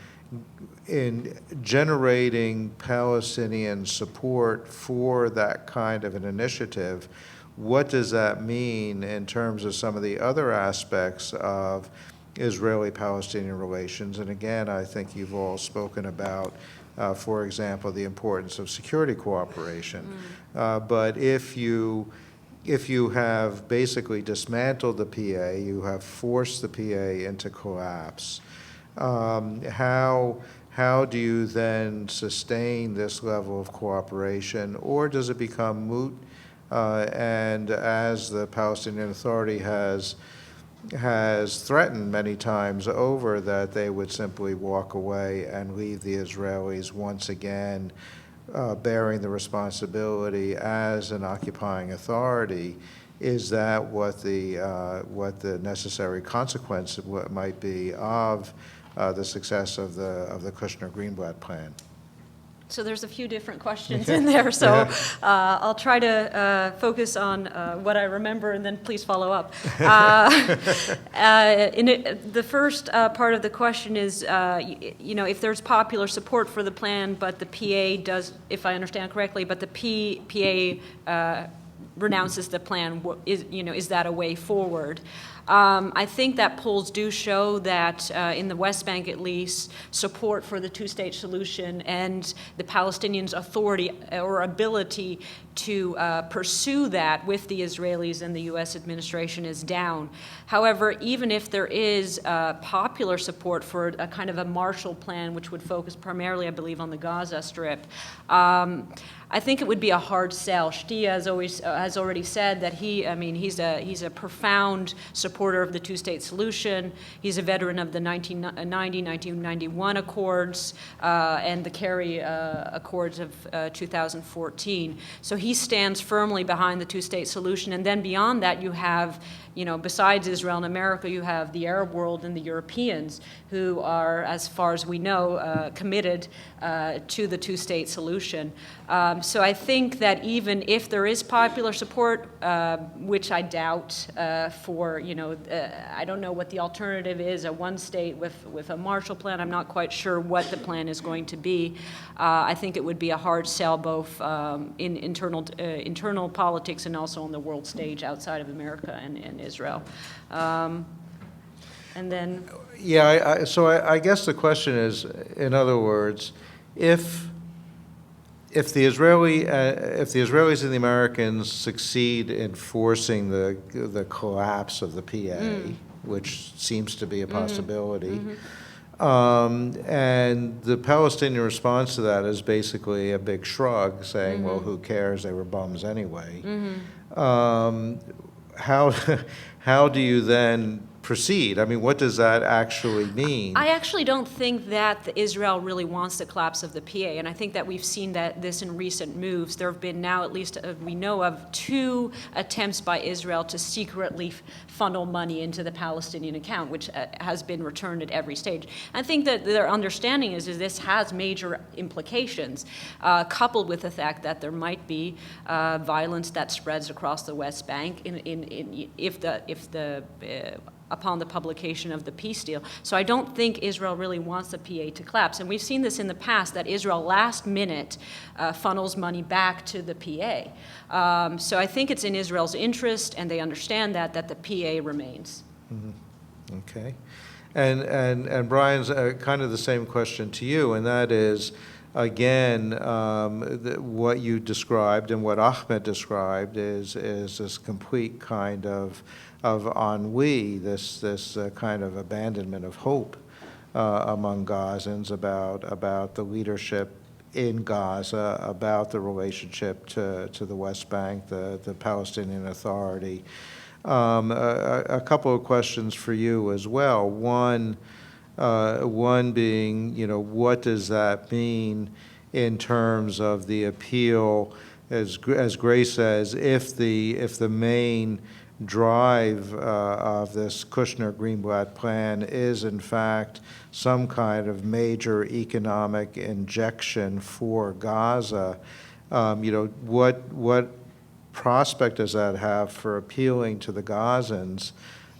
generating Palestinian support for that kind of an initiative? What does that mean in terms of some of the other aspects of Israeli-Palestinian relations? And again, I think you've all spoken about, for example, the importance of security cooperation. But if you have basically dismantled the PA, you have forced the PA into collapse, how do you then sustain this level of cooperation, or does it become moot? And as the Palestinian Authority has threatened many times over, that they would simply walk away and leave the Israelis once again bearing the responsibility as an occupying authority. Is that what the necessary consequence might be of the success of the Kushner-Greenblatt plan? So there's a few different questions in there, so I'll try to focus on what I remember, and then please follow up. The first part of the question is, if there's popular support for the plan, but the PA does, if I understand correctly, but the PA renounces the plan, is that a way forward? I think that polls do show that in the West Bank, at least, support for the two-state solution and the Palestinians' authority or ability to pursue that with the Israelis and the U.S. administration is down. However, even if there is popular support for a kind of a Marshall Plan, which would focus primarily, I believe, on the Gaza Strip, I think it would be a hard sell. Shtayyeh has already said that he's a profound supporter of the two-state solution. He's a veteran of the 1990-1991 Accords and the Kerry Accords of 2014. So he stands firmly behind the two-state solution. And then beyond that, you have, besides Israel and America, you have the Arab world and the Europeans who are, as far as we know, committed to the two-state solution. So I think that even if there is popular support, which I doubt for, I don't know what the alternative is, a one state with a Marshall Plan. I'm not quite sure what the plan is going to be. I think it would be a hard sell both in internal politics and also on the world stage outside of America and Israel. And then, Yeah, so I guess the question is, in other words, if the Israelis and the Americans succeed in forcing the collapse of the PA, which seems to be a possibility, and the Palestinian response to that is basically a big shrug, saying, "Well, who cares? They were bums anyway." How how do you then proceed? I mean, what does that actually mean? I actually don't think that Israel really wants the collapse of the PA, and I think that we've seen that this in recent moves. There have been now, at least we know of, 2 attempts by Israel to secretly funnel money into the Palestinian account, which has been returned at every stage. I think that their understanding is this has major implications, coupled with the fact that there might be violence that spreads across the West Bank upon the publication of the peace deal. So I don't think Israel really wants the PA to collapse. And we've seen this in the past, that Israel last minute funnels money back to the PA. So I think it's in Israel's interest, and they understand that the PA remains. Okay. And Brian's kind of the same question to you, and that is, again, what you described and what Ahmed described is this complete kind of ennui, this kind of abandonment of hope among Gazans about the leadership in Gaza, about the relationship to the West Bank, the Palestinian Authority. A couple of questions for you as well. One being, what does that mean in terms of the appeal, as Grace says, if the main drive of this Kushner-Greenblatt plan is in fact some kind of major economic injection for Gaza, what prospect does that have for appealing to the Gazans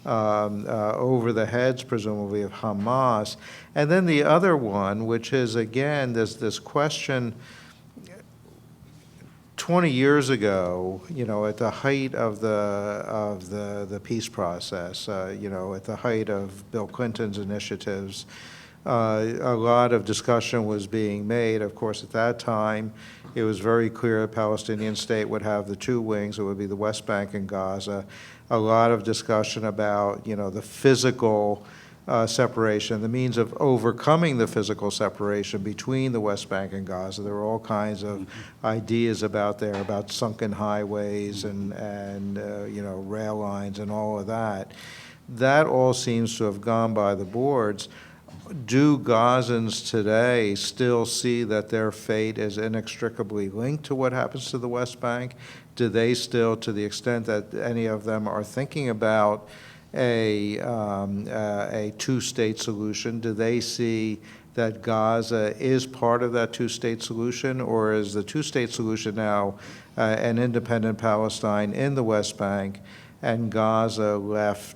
over the heads, presumably, of Hamas? And then the other one, which is, again, this question, 20 years ago, at the height of the peace process, at the height of Bill Clinton's initiatives, a lot of discussion was being made. Of course, at that time, it was very clear a Palestinian state would have the 2 wings. It would be the West Bank and Gaza. A lot of discussion about, the physical separation, the means of overcoming the physical separation between the West Bank and Gaza. There were all kinds of ideas about sunken highways and rail lines and all of that. That all seems to have gone by the boards. Do Gazans today still see that their fate is inextricably linked to what happens to the West Bank? Do they still, to the extent that any of them are thinking about a 2-state solution, do they see that Gaza is part of that 2-state solution, or is the 2-state solution now an independent Palestine in the West Bank and Gaza left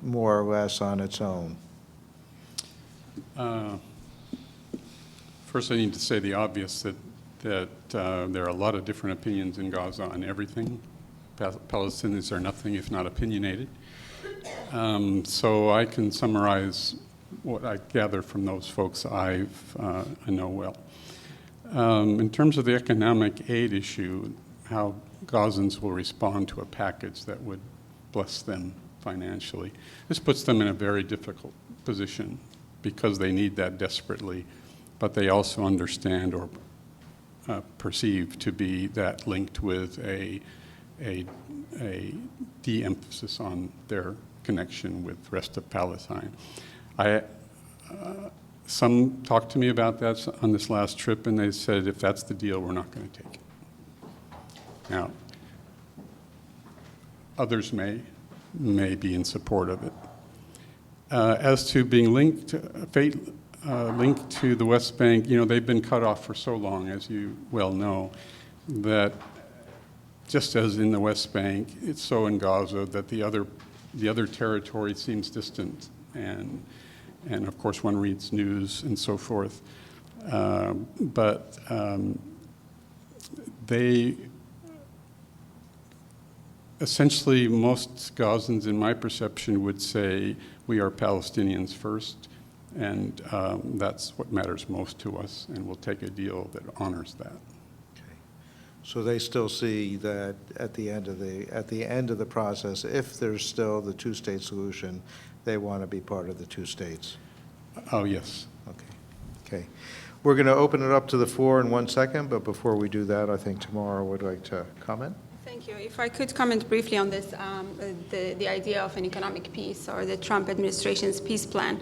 more or less on its own? First, I need to say the obvious, that there are a lot of different opinions in Gaza on everything. Palestinians are nothing if not opinionated. So I can summarize what I gather from those folks I know well. In terms of the economic aid issue, how Gazans will respond to a package that would bless them financially, this puts them in a very difficult position because they need that desperately, but they also understand or perceive to be that linked with a de-emphasis on their connection with the rest of Palestine. Some talked to me about that on this last trip, and they said, if that's the deal, we're not going to take it. Now, others may be in support of it. As to being linked to the West Bank, they've been cut off for so long, as you well know, that just as in the West Bank, it's so in Gaza that the other territory seems distant, and of course one reads news and so forth, but Essentially, most Gazans, in my perception, would say we are Palestinians first, and that's what matters most to us, and we'll take a deal that honors that. Okay. So they still see that at the end of the process, if there's still the two-state solution, they want to be part of the two states. Oh, yes. Okay. Okay. We're going to open it up to the floor in 1 second, but before we do that, I think Tamara would like to comment. Thank you. If I could comment briefly on this, the idea of an economic peace or the Trump administration's peace plan.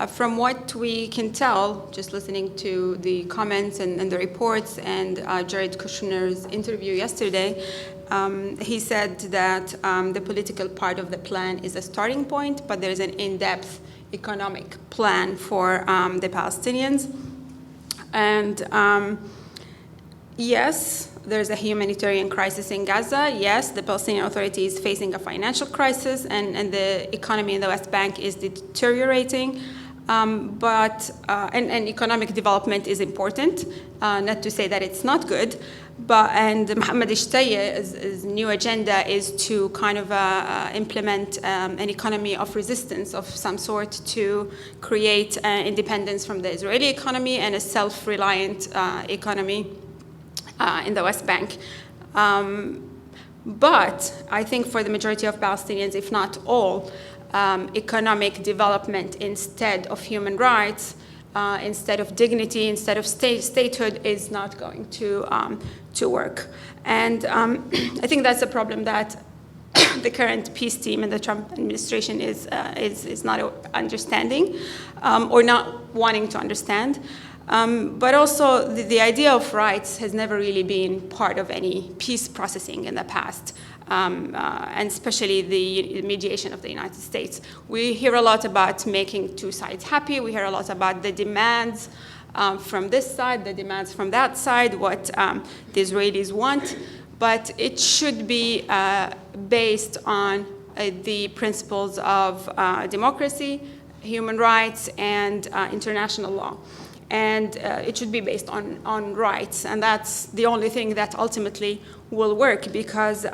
From what we can tell, just listening to the comments and the reports and Jared Kushner's interview yesterday, he said that the political part of the plan is a starting point, but there's an in-depth economic plan for the Palestinians. And yes, there's a humanitarian crisis in Gaza. Yes, the Palestinian Authority is facing a financial crisis, and the economy in the West Bank is deteriorating. But economic development is important, not to say that it's not good. And Mohammed Shtayyeh's new agenda is to kind of implement an economy of resistance of some sort to create independence from the Israeli economy and a self-reliant economy in the West Bank. But I think for the majority of Palestinians, if not all, economic development instead of human rights, instead of dignity, instead of statehood is not going to work. And I think that's a problem that the current peace team and the Trump administration is not understanding or not wanting to understand. But also, the idea of rights has never really been part of any peace processing in the past, and especially the mediation of the United States. We hear a lot about making two sides happy. We hear a lot about the demands from this side, the demands from that side, what the Israelis want. But it should be based on the principles of democracy, human rights, and international law. And it should be based on rights. And that's the only thing that ultimately will work, because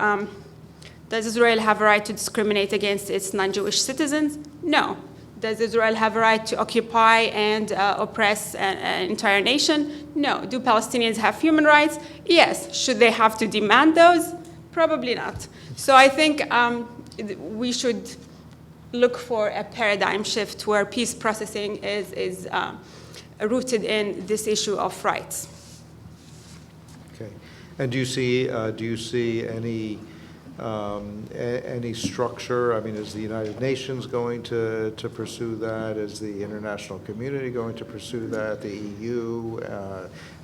does Israel have a right to discriminate against its non-Jewish citizens? No. Does Israel have a right to occupy and oppress an entire nation? No. Do Palestinians have human rights? Yes. Should they have to demand those? Probably not. So I think we should look for a paradigm shift where peace processing is rooted in this issue of rights. Okay. And do you see any structure? I mean, is the United Nations going to pursue that? Is the international community going to pursue that? The EU,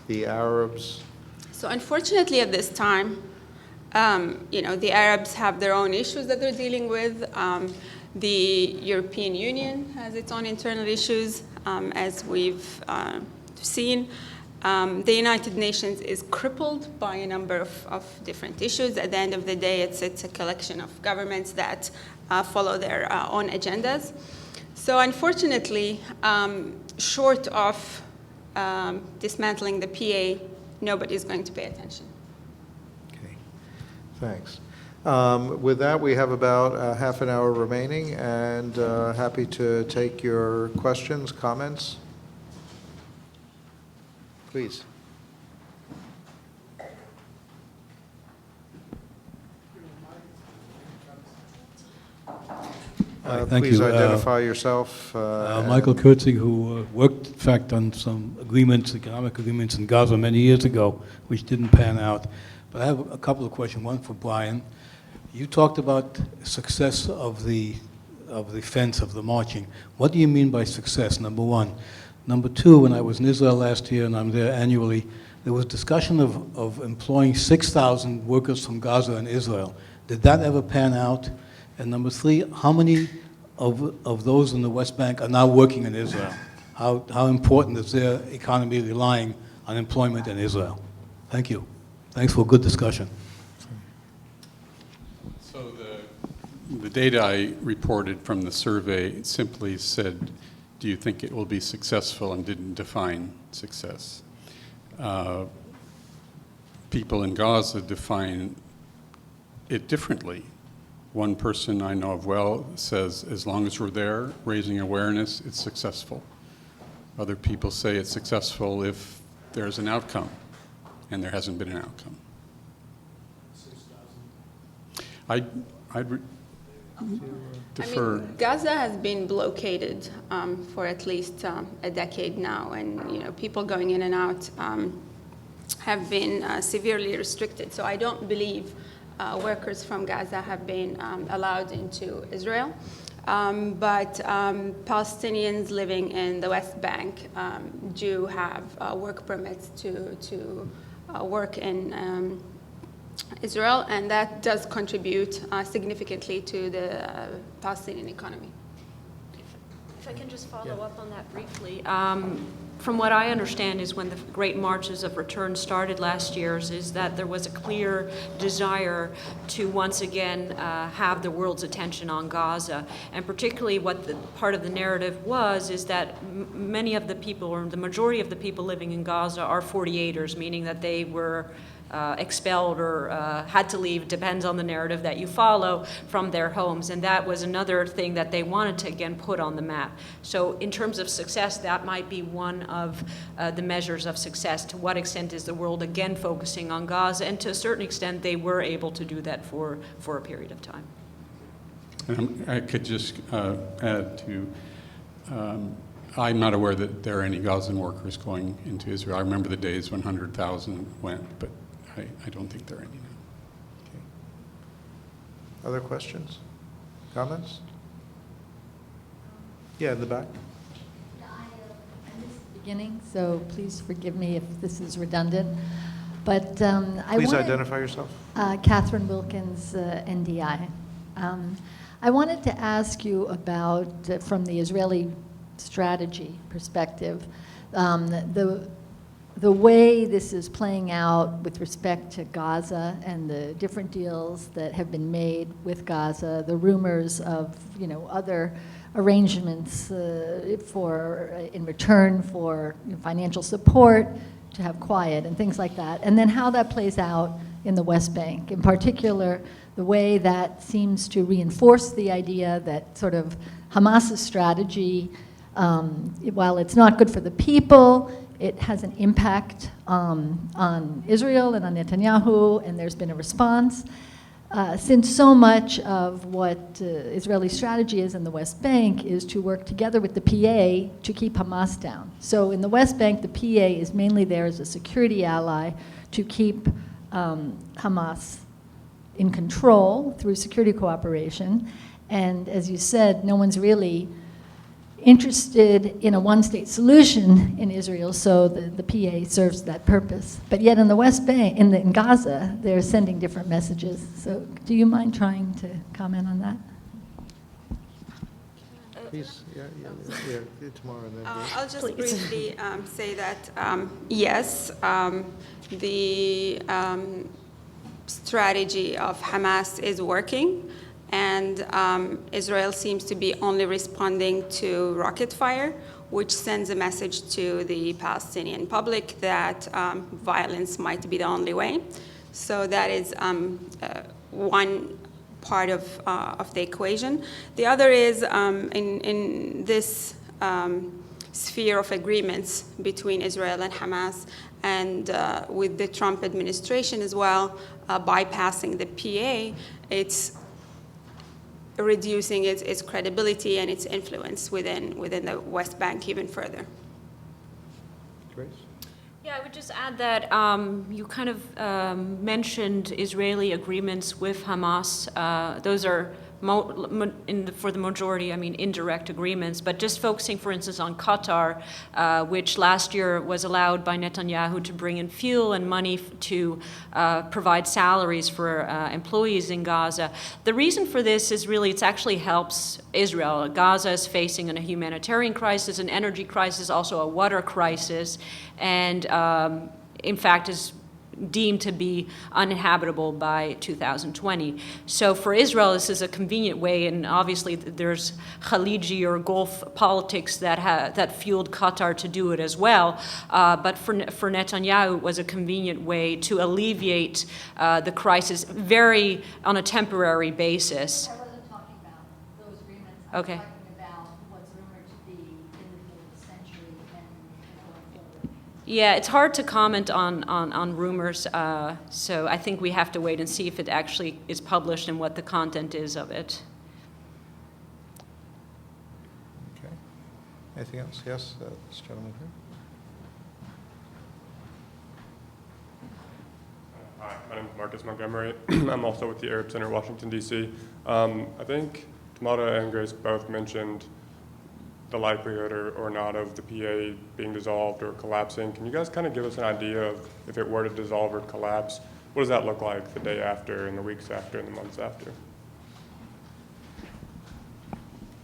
the Arabs? So unfortunately, at this time, the Arabs have their own issues that they're dealing with. The European Union has its own internal issues, as we've seen. The United Nations is crippled by a number of different issues. At the end of the day, it's a collection of governments that follow their own agendas. So unfortunately, short of dismantling the PA, nobody's going to pay attention. Okay, thanks. With that, we have about half an hour remaining, and happy to take your questions, comments. Please. Thank please you. identify yourself. Michael Kurtzig, who worked, in fact, on some agreements, economic agreements in Gaza many years ago, which didn't pan out. But I have a couple of questions, one for Brian. You talked about success of the fence, of the marching. What do you mean by success, number one? Number two, when I was in Israel last year, and I'm there annually, there was discussion of employing 6,000 workers from Gaza in Israel. Did that ever pan out? And number three, how many of those in the West Bank are now working in Israel? How important is their economy relying on employment in Israel? Thank you. Thanks for a good discussion. So the data I reported from the survey simply said, do you think it will be successful, and didn't define success. People in Gaza define it differently. One person I know of well says, as long as we're there, raising awareness, it's successful. Other people say it's successful if there's an outcome, and there hasn't been an outcome. I'd defer. I mean, Gaza has been blockaded for at least a decade now, and people going in and out have been severely restricted. So I don't believe workers from Gaza have been allowed into Israel. But Palestinians living in the West Bank do have work permits to work in Israel, and that does contribute significantly to the Palestinian economy. If I can just follow up on that briefly. From what I understand is when the Great Marches of Return started last year is that there was a clear desire to once again have the world's attention on Gaza. And particularly what the part of the narrative was is that many of the people, or the majority of the people living in Gaza are 48ers, meaning that they were expelled or had to leave, depends on the narrative that you follow, from their homes. And that was another thing that they wanted to, again, put on the map. So in terms of success, that might be one of the measures of success. To what extent is the world, again, focusing on Gaza? And to a certain extent, they were able to do that for a period of time. And I could just add to, I'm not aware that there are any Gazan workers going into Israel. I remember the days when 100,000 went, but I don't think there are any now. Okay. Other questions? Comments? Yeah, in the back. I missed the beginning, so please forgive me if this is redundant. But Please identify yourself. Catherine Wilkins, NDI. I wanted to ask you about, from the Israeli strategy perspective, the way this is playing out with respect to Gaza and the different deals that have been made with Gaza, the rumors of other arrangements in return for financial support, to have quiet and things like that, and then how that plays out in the West Bank. In particular, the way that seems to reinforce the idea that sort of Hamas's strategy, while it's not good for the people, it has an impact on Israel and on Netanyahu, and there's been a response. Since so much of what Israeli strategy is in the West Bank is to work together with the PA to keep Hamas down. So in the West Bank, the PA is mainly there as a security ally to keep Hamas in control through security cooperation. And as you said, no one's really interested in a one-state solution in Israel, so the PA serves that purpose. But yet in the West Bank, in Gaza, they're sending different messages. So do you mind trying to comment on that? Please, yeah, tomorrow. And then I'll just briefly say that, yes, the strategy of Hamas is working. And Israel seems to be only responding to rocket fire, which sends a message to the Palestinian public that violence might be the only way. So that is one part of the equation. The other is in this sphere of agreements between Israel and Hamas, and with the Trump administration as well, bypassing the PA, it's reducing its credibility and its influence within the West Bank even further. Grace? Yeah, I would just add that you kind of mentioned Israeli agreements with Hamas. Those are, for the majority, I mean, indirect agreements, but just focusing, for instance, on Qatar, which last year was allowed by Netanyahu to bring in fuel and money to provide salaries for employees in Gaza. The reason for this is really it actually helps Israel. Gaza is facing a humanitarian crisis, an energy crisis, also a water crisis, and in fact is deemed to be uninhabitable by 2020. So for Israel, this is a convenient way, and obviously there's Khaliji or Gulf politics that fueled Qatar to do it as well. But for Netanyahu, it was a convenient way to alleviate the crisis on a temporary basis. Okay. I'm talking about what's rumored to be in the middle of the century and going forward. Yeah, it's hard to comment on rumors, so I think we have to wait and see if it actually is published and what the content is of it. Okay. Anything else? Yes, this gentleman here. Hi, my name is Marcus Montgomery. I'm also with the Arab Center, Washington, D.C. I think Tamara and Grace both mentioned the likelihood or not of the PA being dissolved or collapsing. Can you guys kind of give us an idea of if it were to dissolve or collapse, what does that look like the day after and the weeks after and the months after?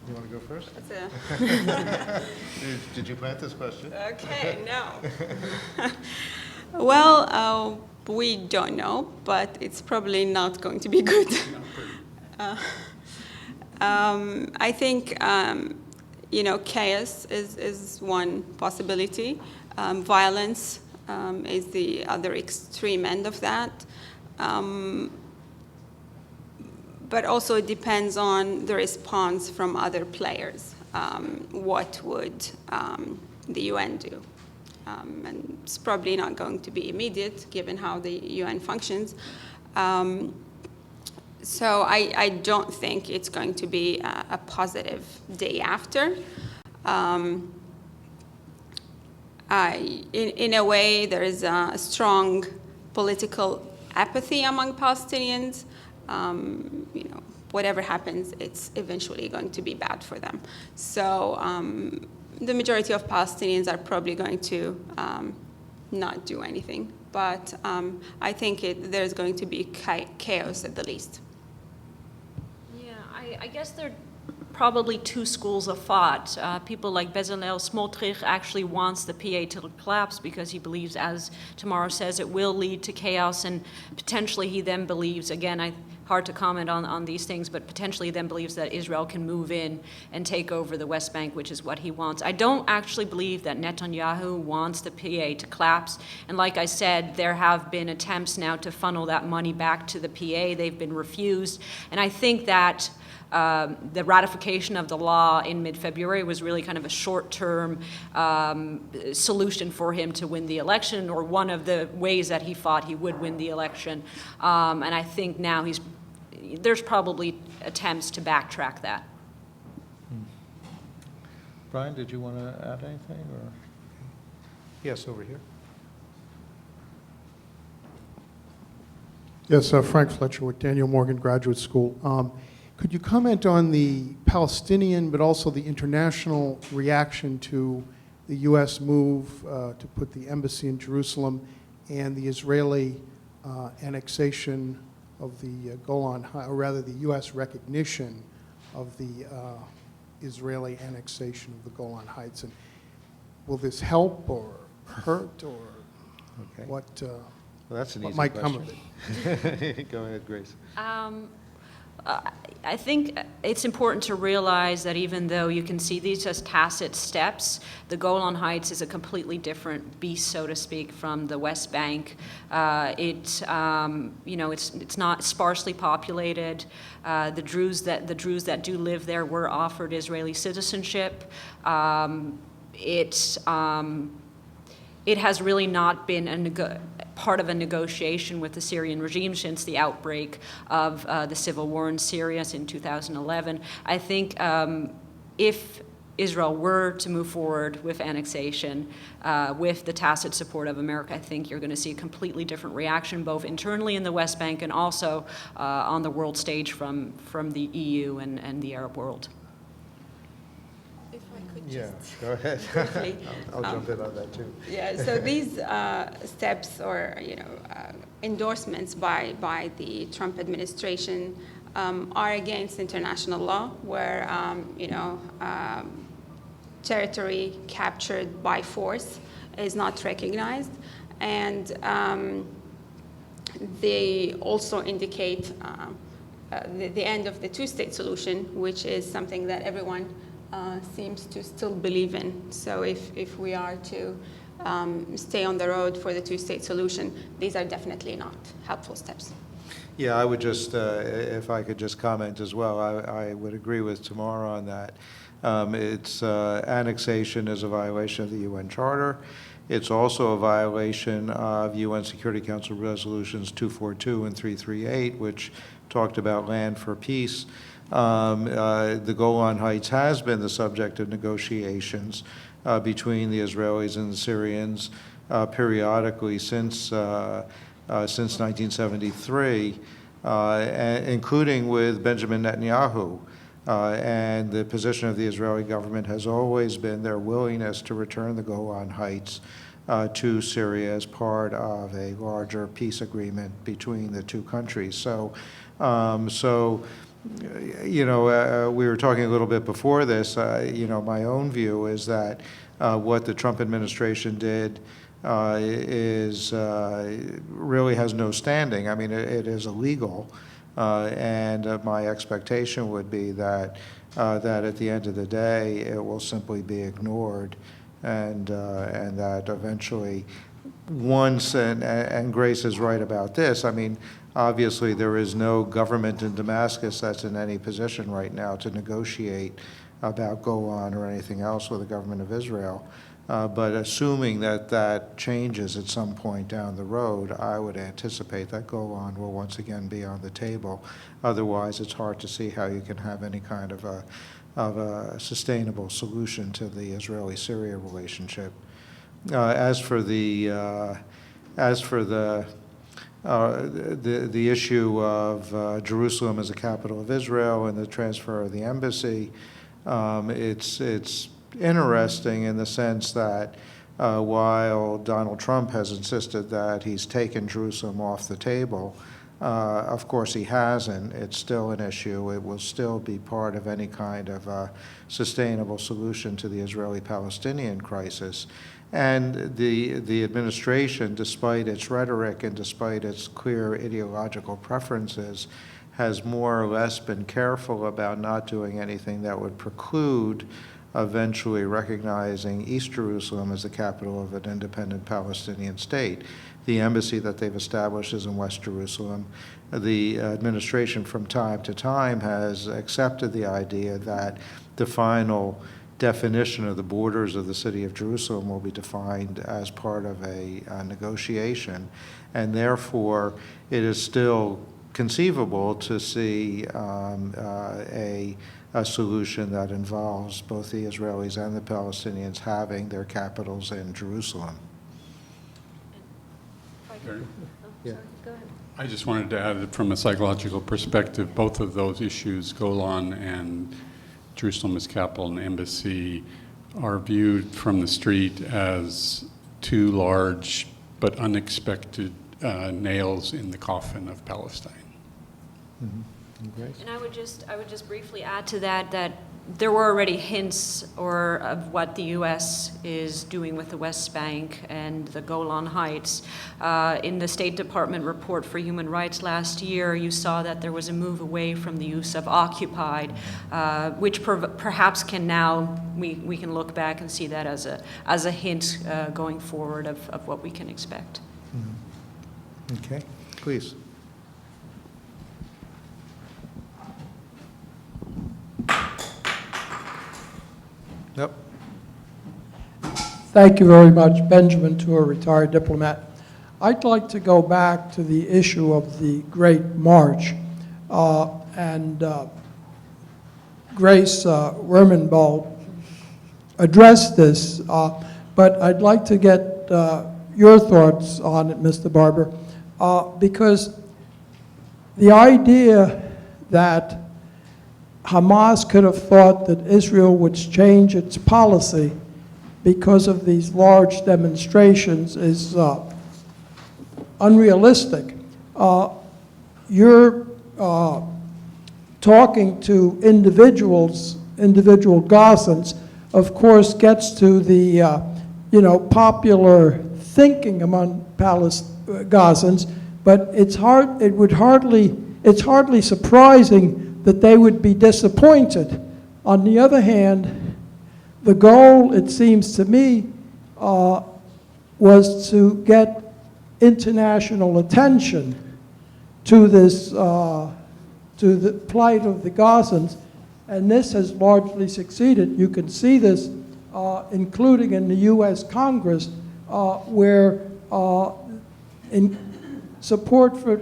You want to go first? That's Did you plant this question? okay, no. Well, we don't know, but it's probably not going to be good. I think, chaos is one possibility. Violence is the other extreme end of that. But also it depends on the response from other players. What would the UN do? And it's probably not going to be immediate, given how the UN functions. So I don't think it's going to be a positive day after. In a way, there is a strong political apathy among Palestinians. Whatever happens, it's eventually going to be bad for them. So the majority of Palestinians are probably going to not do anything. But I think there's going to be chaos at the least. Yeah, I guess there are probably two schools of thought. People like Bezalel Smotrich actually wants the PA to collapse because he believes, as Tamara says, it will lead to chaos, and potentially he then believes, again, hard to comment on these things, but potentially then believes that Israel can move in and take over the West Bank, which is what he wants. I don't actually believe that Netanyahu wants the PA to collapse. And like I said, there have been attempts now to funnel that money back to the PA. They've been refused. And I think that the ratification of the law in mid-February was really kind of a short-term solution for him to win the election, or one of the ways that he thought he would win the election. And I think now there's probably attempts to backtrack that. Brian, did you want to add anything? Or? Yes, over here. Yes, Frank Fletcher with Daniel Morgan Graduate School. Could you comment on the Palestinian but also the international reaction to the U.S. move to put the embassy in Jerusalem and the Israeli annexation of the Golan, or rather the U.S. recognition of the Israeli annexation of the Golan Heights? And will this help or hurt, or what, Well, that's an what easy might question. come of it? Go ahead, Grace. I think it's important to realize that even though you can see these as tacit steps, the Golan Heights is a completely different beast, so to speak, from the West Bank. It's not sparsely populated. The Druze that do live there were offered Israeli citizenship. It has really not been part of a negotiation with the Syrian regime since the outbreak of the civil war in Syria in 2011. I think if Israel were to move forward with annexation, with the tacit support of America, I think you're going to see a completely different reaction, both internally in the West Bank and also on the world stage from the EU and the Arab world. If I could Yeah, just go ahead. briefly. I'll jump in on that too. Yeah, so these steps or endorsements by the Trump administration are against international law, where territory captured by force is not recognized, and they also indicate the end of the two-state solution, which is something that everyone seems to still believe in. So if we are to stay on the road for the two-state solution, these are definitely not helpful steps. Yeah, I would just, if I could just comment as well, I would agree with Tamara on that. It's annexation is a violation of the UN Charter. It's also a violation of UN Security Council resolutions 242 and 338, which talked about land for peace. The Golan Heights has been the subject of negotiations between the Israelis and the Syrians periodically since 1973, including with Benjamin Netanyahu. And the position of the Israeli government has always been their willingness to return the Golan Heights to Syria as part of a larger peace agreement between the two countries. So, we were talking a little bit before this. My own view is that what the Trump administration did really has no standing. I mean, it is illegal, and my expectation would be that at the end of the day, it will simply be ignored, and that eventually, once and Grace is right about this. I mean, obviously, there is no government in Damascus that's in any position right now to negotiate about Golan or anything else with the government of Israel. But assuming that changes at some point down the road, I would anticipate that Golan will once again be on the table. Otherwise, it's hard to see how you can have any kind of a sustainable solution to the Israeli-Syria relationship. As for the issue of Jerusalem as the capital of Israel and the transfer of the embassy, it's interesting in the sense that while Donald Trump has insisted that he's taken Jerusalem off the table, of course he hasn't. It's still an issue. It will still be part of any kind of sustainable solution to the Israeli-Palestinian crisis. And the administration, despite its rhetoric and despite its clear ideological preferences, has more or less been careful about not doing anything that would preclude eventually recognizing East Jerusalem as the capital of an independent Palestinian state. The embassy that they've established is in West Jerusalem. The administration from time to time has accepted the idea that the final definition of the borders of the city of Jerusalem will be defined as part of a negotiation, and therefore it is still conceivable to see a solution that involves both the Israelis and the Palestinians having their capitals in Jerusalem. Go ahead. I just wanted to add that from a psychological perspective, both of those issues, Golan and Jerusalem as capital and embassy, are viewed from the street as two large but unexpected nails in the coffin of Palestine. Mm-hmm. And I would just briefly add to that there were already hints of what the U.S. is doing with the West Bank and the Golan Heights. In the State Department report for human rights last year, you saw that there was a move away from the use of occupied, which perhaps can now, we can look back and see that as a hint going forward of what we can expect. Mm-hmm. Okay, please. Yep. Thank you very much, Benjamin, to a retired diplomat. I'd like to go back to the issue of the Great March. Grace Wermenbald addressed this, but I'd like to get your thoughts on it, Mr. Barber, because the idea that Hamas could have thought that Israel would change its policy because of these large demonstrations is unrealistic. You're talking to individual Gazans, of course, gets to the popular thinking among Gazans, but it's hardly surprising that they would be disappointed. On the other hand, the goal, it seems to me, was to get international attention to this, to the plight of the Gazans, and this has largely succeeded. You can see this, including in the U.S. Congress, where in support for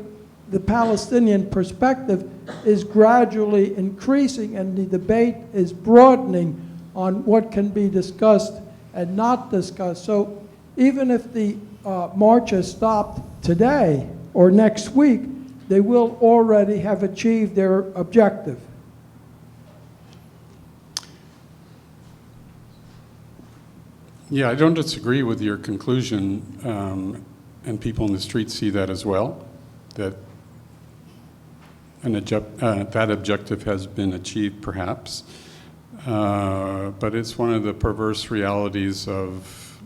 the Palestinian perspective is gradually increasing, and the debate is broadening on what can be discussed and not discussed. So even if the marches stopped today or next week, they will already have achieved their objective. Yeah, I don't disagree with your conclusion, and people in the street see that as well, that that objective has been achieved, perhaps. But it's one of the perverse realities of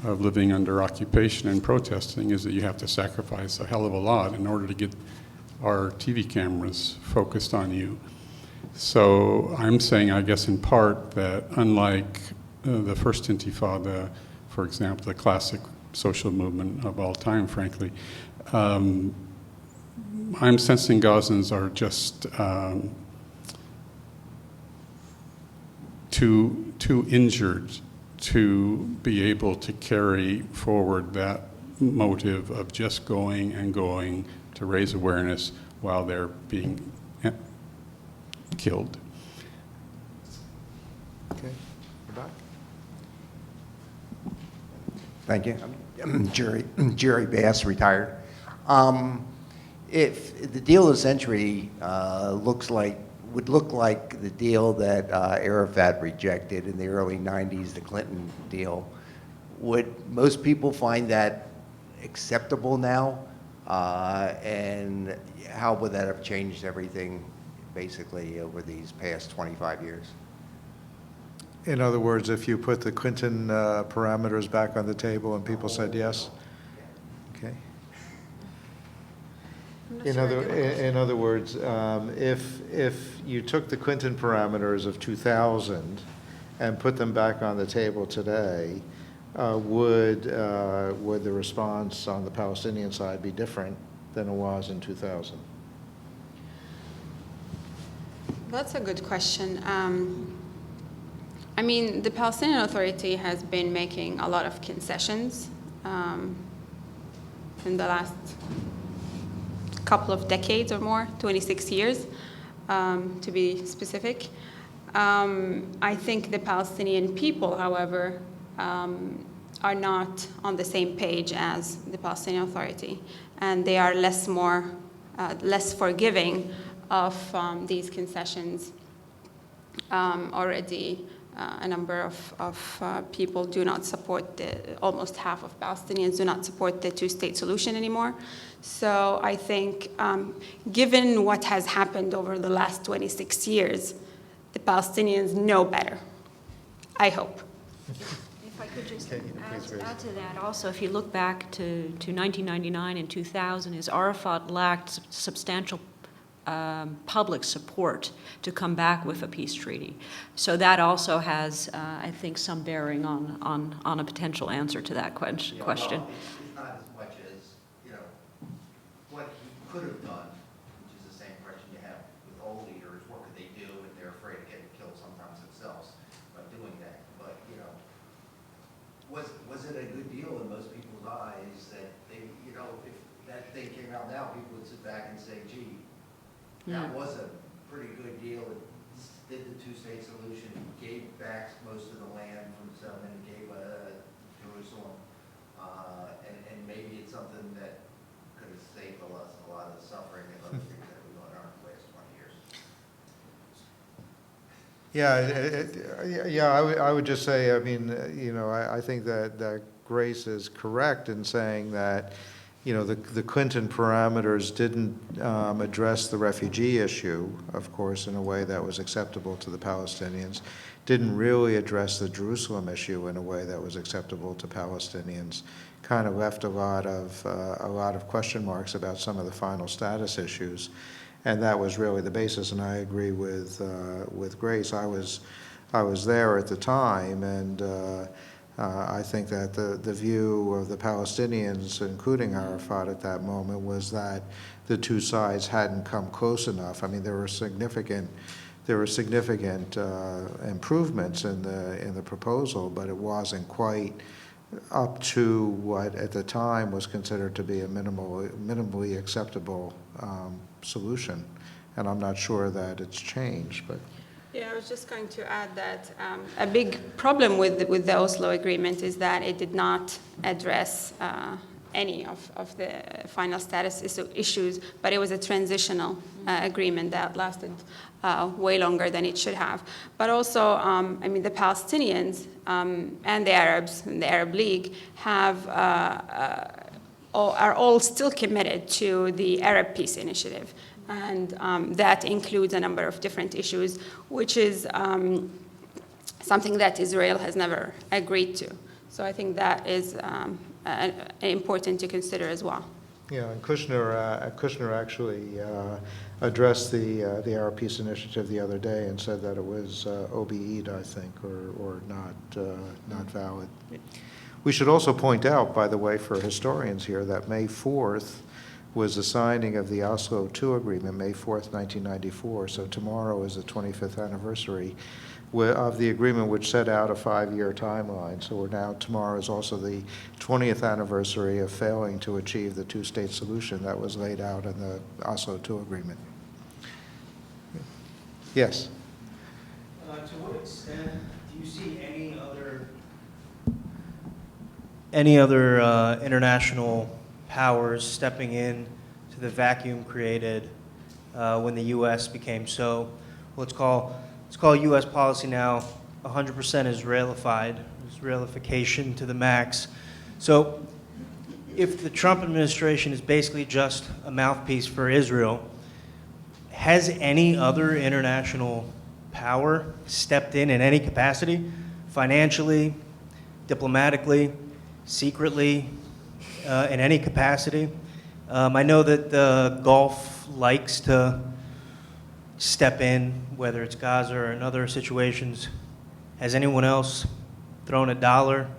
living under occupation and protesting, is that you have to sacrifice a hell of a lot in order to get our TV cameras focused on you. So I'm saying, I guess in part, that unlike the first Intifada, for example, the classic social movement of all time, frankly, I'm sensing Gazans are just too injured to be able to carry forward that motive of just going and going to raise awareness while they're being killed. Okay, you're back. Thank you. I'm Jerry Bass, retired. If the deal of the century would look like the deal that Arafat rejected in the early 90s, the Clinton deal, would most people find that acceptable now? And how would that have changed everything basically over these past 25 years? In other words, if you put the Clinton parameters back on the table and people said yes? Okay. In other words, if you took the Clinton parameters of 2000 and put them back on the table today, would the response on the Palestinian side be different than it was in 2000? That's a good question. I mean, the Palestinian Authority has been making a lot of concessions in the last couple of decades or more, 26 years, to be specific. I think the Palestinian people, however, are not on the same page as the Palestinian Authority, and they are less forgiving of these concessions. Already, a number of people do not support almost half of Palestinians do not support the two-state solution anymore. So I think, given what has happened over the last 26 years, the Palestinians know better. I hope. If I could just add to that also, if you look back to 1999 and 2000, as Arafat lacked substantial public support to come back with a peace treaty. So that also has, I think, some bearing on a potential answer to that question. Yeah, well, it's not as much as, what he could have done, which is the same question you have with all leaders. What could they do? And they're afraid of getting killed sometimes themselves by doing that. But, was it a good deal in most people's eyes that they, if that thing came out now, people would sit back and say, gee, that was a pretty good deal. It did the two-state solution, gave back most of the land from Salem, and gave Jerusalem, and maybe it's something that could have saved us a lot of the suffering and other things that we've gone on in the last 20 years. Yeah, I would just say, I mean, I think that Grace is correct in saying that, the Clinton parameters didn't address the refugee issue, of course, in a way that was acceptable to the Palestinians, didn't really address the Jerusalem issue in a way that was acceptable to Palestinians, kind of left a lot of question marks about some of the final status issues, and that was really the basis. And I agree with Grace. I was there at the time, and I think that the view of the Palestinians, including Arafat at that moment, was that the two sides hadn't come close enough. I mean, there were significant improvements in the proposal, but it wasn't quite up to what at the time was considered to be a minimally acceptable solution. And I'm not sure that it's changed, but. Yeah, I was just going to add that a big problem with the Oslo Agreement is that it did not address any of the final status issues, but it was a transitional agreement that lasted way longer than it should have. But also, I mean, the Palestinians and the Arabs and the Arab League are all still committed to the Arab Peace Initiative. And that includes a number of different issues, which is something that Israel has never agreed to. So I think that is important to consider as well. Yeah, and Kushner actually addressed the Arab Peace Initiative the other day and said that it was OBE'd, I think, or not valid. We should also point out, by the way, for historians here, that May 4th was the signing of the Oslo II agreement, May 4th, 1994. So tomorrow is the 25th anniversary of the agreement, which set out a 5-year timeline. So tomorrow is also the 20th anniversary of failing to achieve the two-state solution that was laid out in the Oslo II agreement. Yes? To what extent do you see any other international powers stepping in to the vacuum created when the U.S. became so, let's call U.S. policy now 100% Israelification to the max. So if the Trump administration is basically just a mouthpiece for Israel, has any other international power stepped in any capacity, financially, diplomatically, secretly, in any capacity? I know that the Gulf likes to step in, whether it's Gaza or in other situations. Has anyone else thrown a dollar,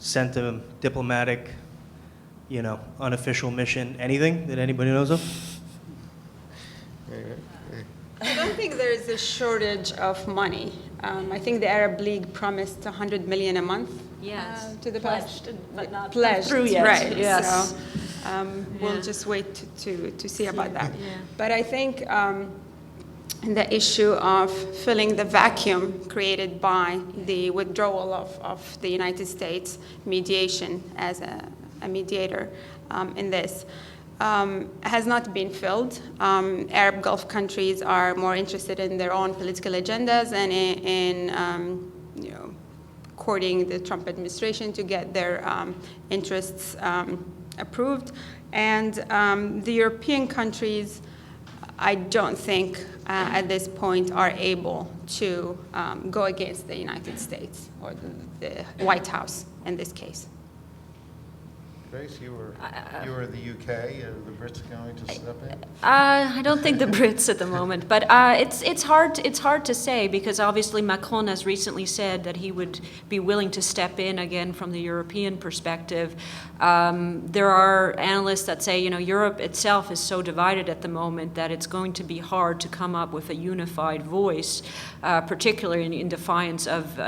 sent a diplomatic, unofficial mission, anything that anybody knows of? I don't think there is a shortage of money. I think the Arab League promised $100 million a month. Yes, to the pledged, but not pledged through yet. Right. Yes. So we'll just wait to see about that. Yeah. But I think the issue of filling the vacuum created by the withdrawal of the United States mediation as a mediator in this has not been filled. Arab Gulf countries are more interested in their own political agendas and in courting the Trump administration to get their interests approved. And the European countries, I don't think at this point are able to go against the United States or the White House in this case. Grace, you were in the UK. Are the Brits going to step in? I don't think the Brits at the moment, but it's hard to say because obviously Macron has recently said that he would be willing to step in again from the European perspective. There are analysts that say Europe itself is so divided at the moment that it's going to be hard to come up with a unified voice, particularly in defiance of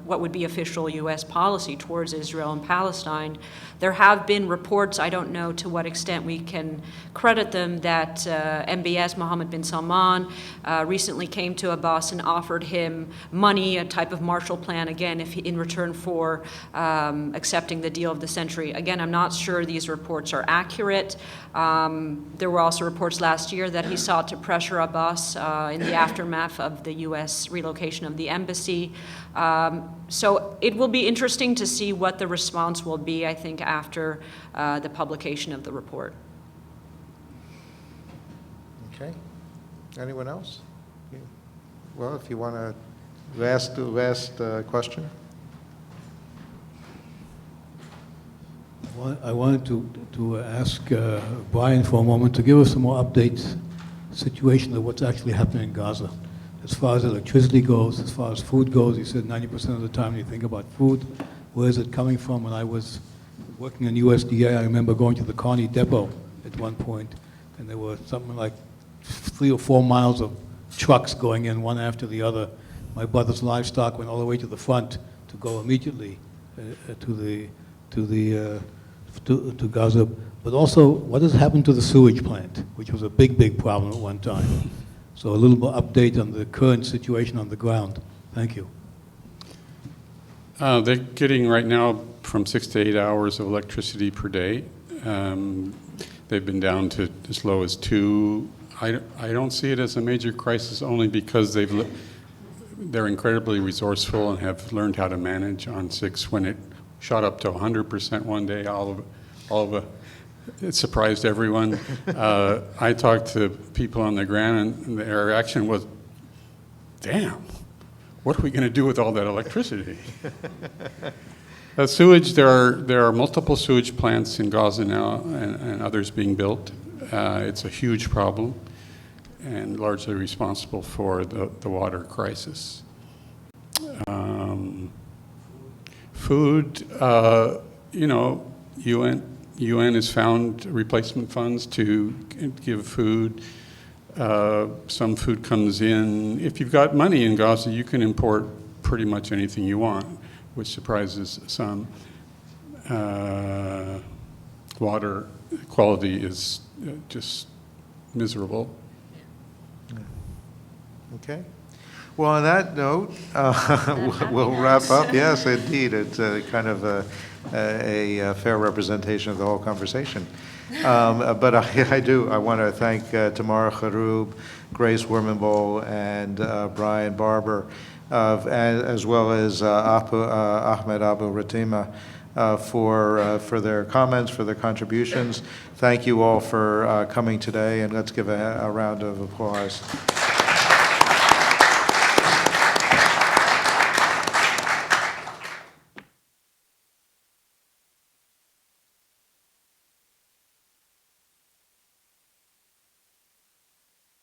what would be official U.S. policy towards Israel and Palestine. There have been reports, I don't know to what extent we can credit them, that MBS, Mohammed bin Salman, recently came to Abbas and offered him money, a type of Marshall Plan, again, in return for accepting the deal of the century. Again, I'm not sure these reports are accurate. There were also reports last year that he sought to pressure Abbas in the aftermath of the U.S. relocation of the embassy. So it will be interesting to see what the response will be, I think, after the publication of the report. Okay. Anyone else? Well, if you want to last question. I wanted to ask Brian for a moment to give us some more updates, situation of what's actually happening in Gaza. As far as electricity goes, as far as food goes, you said 90% of the time you think about food. Where is it coming from? When I was working in USDA, I remember going to the Kearney Depot at one point, and there were something like 3 or 4 miles of trucks going in one after the other. My brother's livestock went all the way to the front to go immediately to Gaza. But also, what has happened to the sewage plant, which was a big, big problem at one time? So a little more update on the current situation on the ground. Thank you. They're getting right now from 6 to 8 hours of electricity per day. They've been down to as low as 2. I don't see it as a major crisis only because they're incredibly resourceful and have learned how to manage on 6. When it shot up to 100% one day, it surprised everyone. I talked to people on the ground, and their reaction was, damn, what are we going to do with all that electricity? Sewage, there are multiple sewage plants in Gaza now and others being built. It's a huge problem and largely responsible for the water crisis. Food, UN has found replacement funds to give food. Some food comes in. If you've got money in Gaza, you can import pretty much anything you want, which surprises some. Water quality is just miserable. Okay. Well, on that note, we'll wrap up. Yes, indeed. It's kind of a fair representation of the whole conversation. But I want to thank Tamara Charub, Grace Wormenbowl, and Brian Barber, as well as Ahmed Abu Ratima for their comments, for their contributions. Thank you all for coming today, and let's give a round of applause.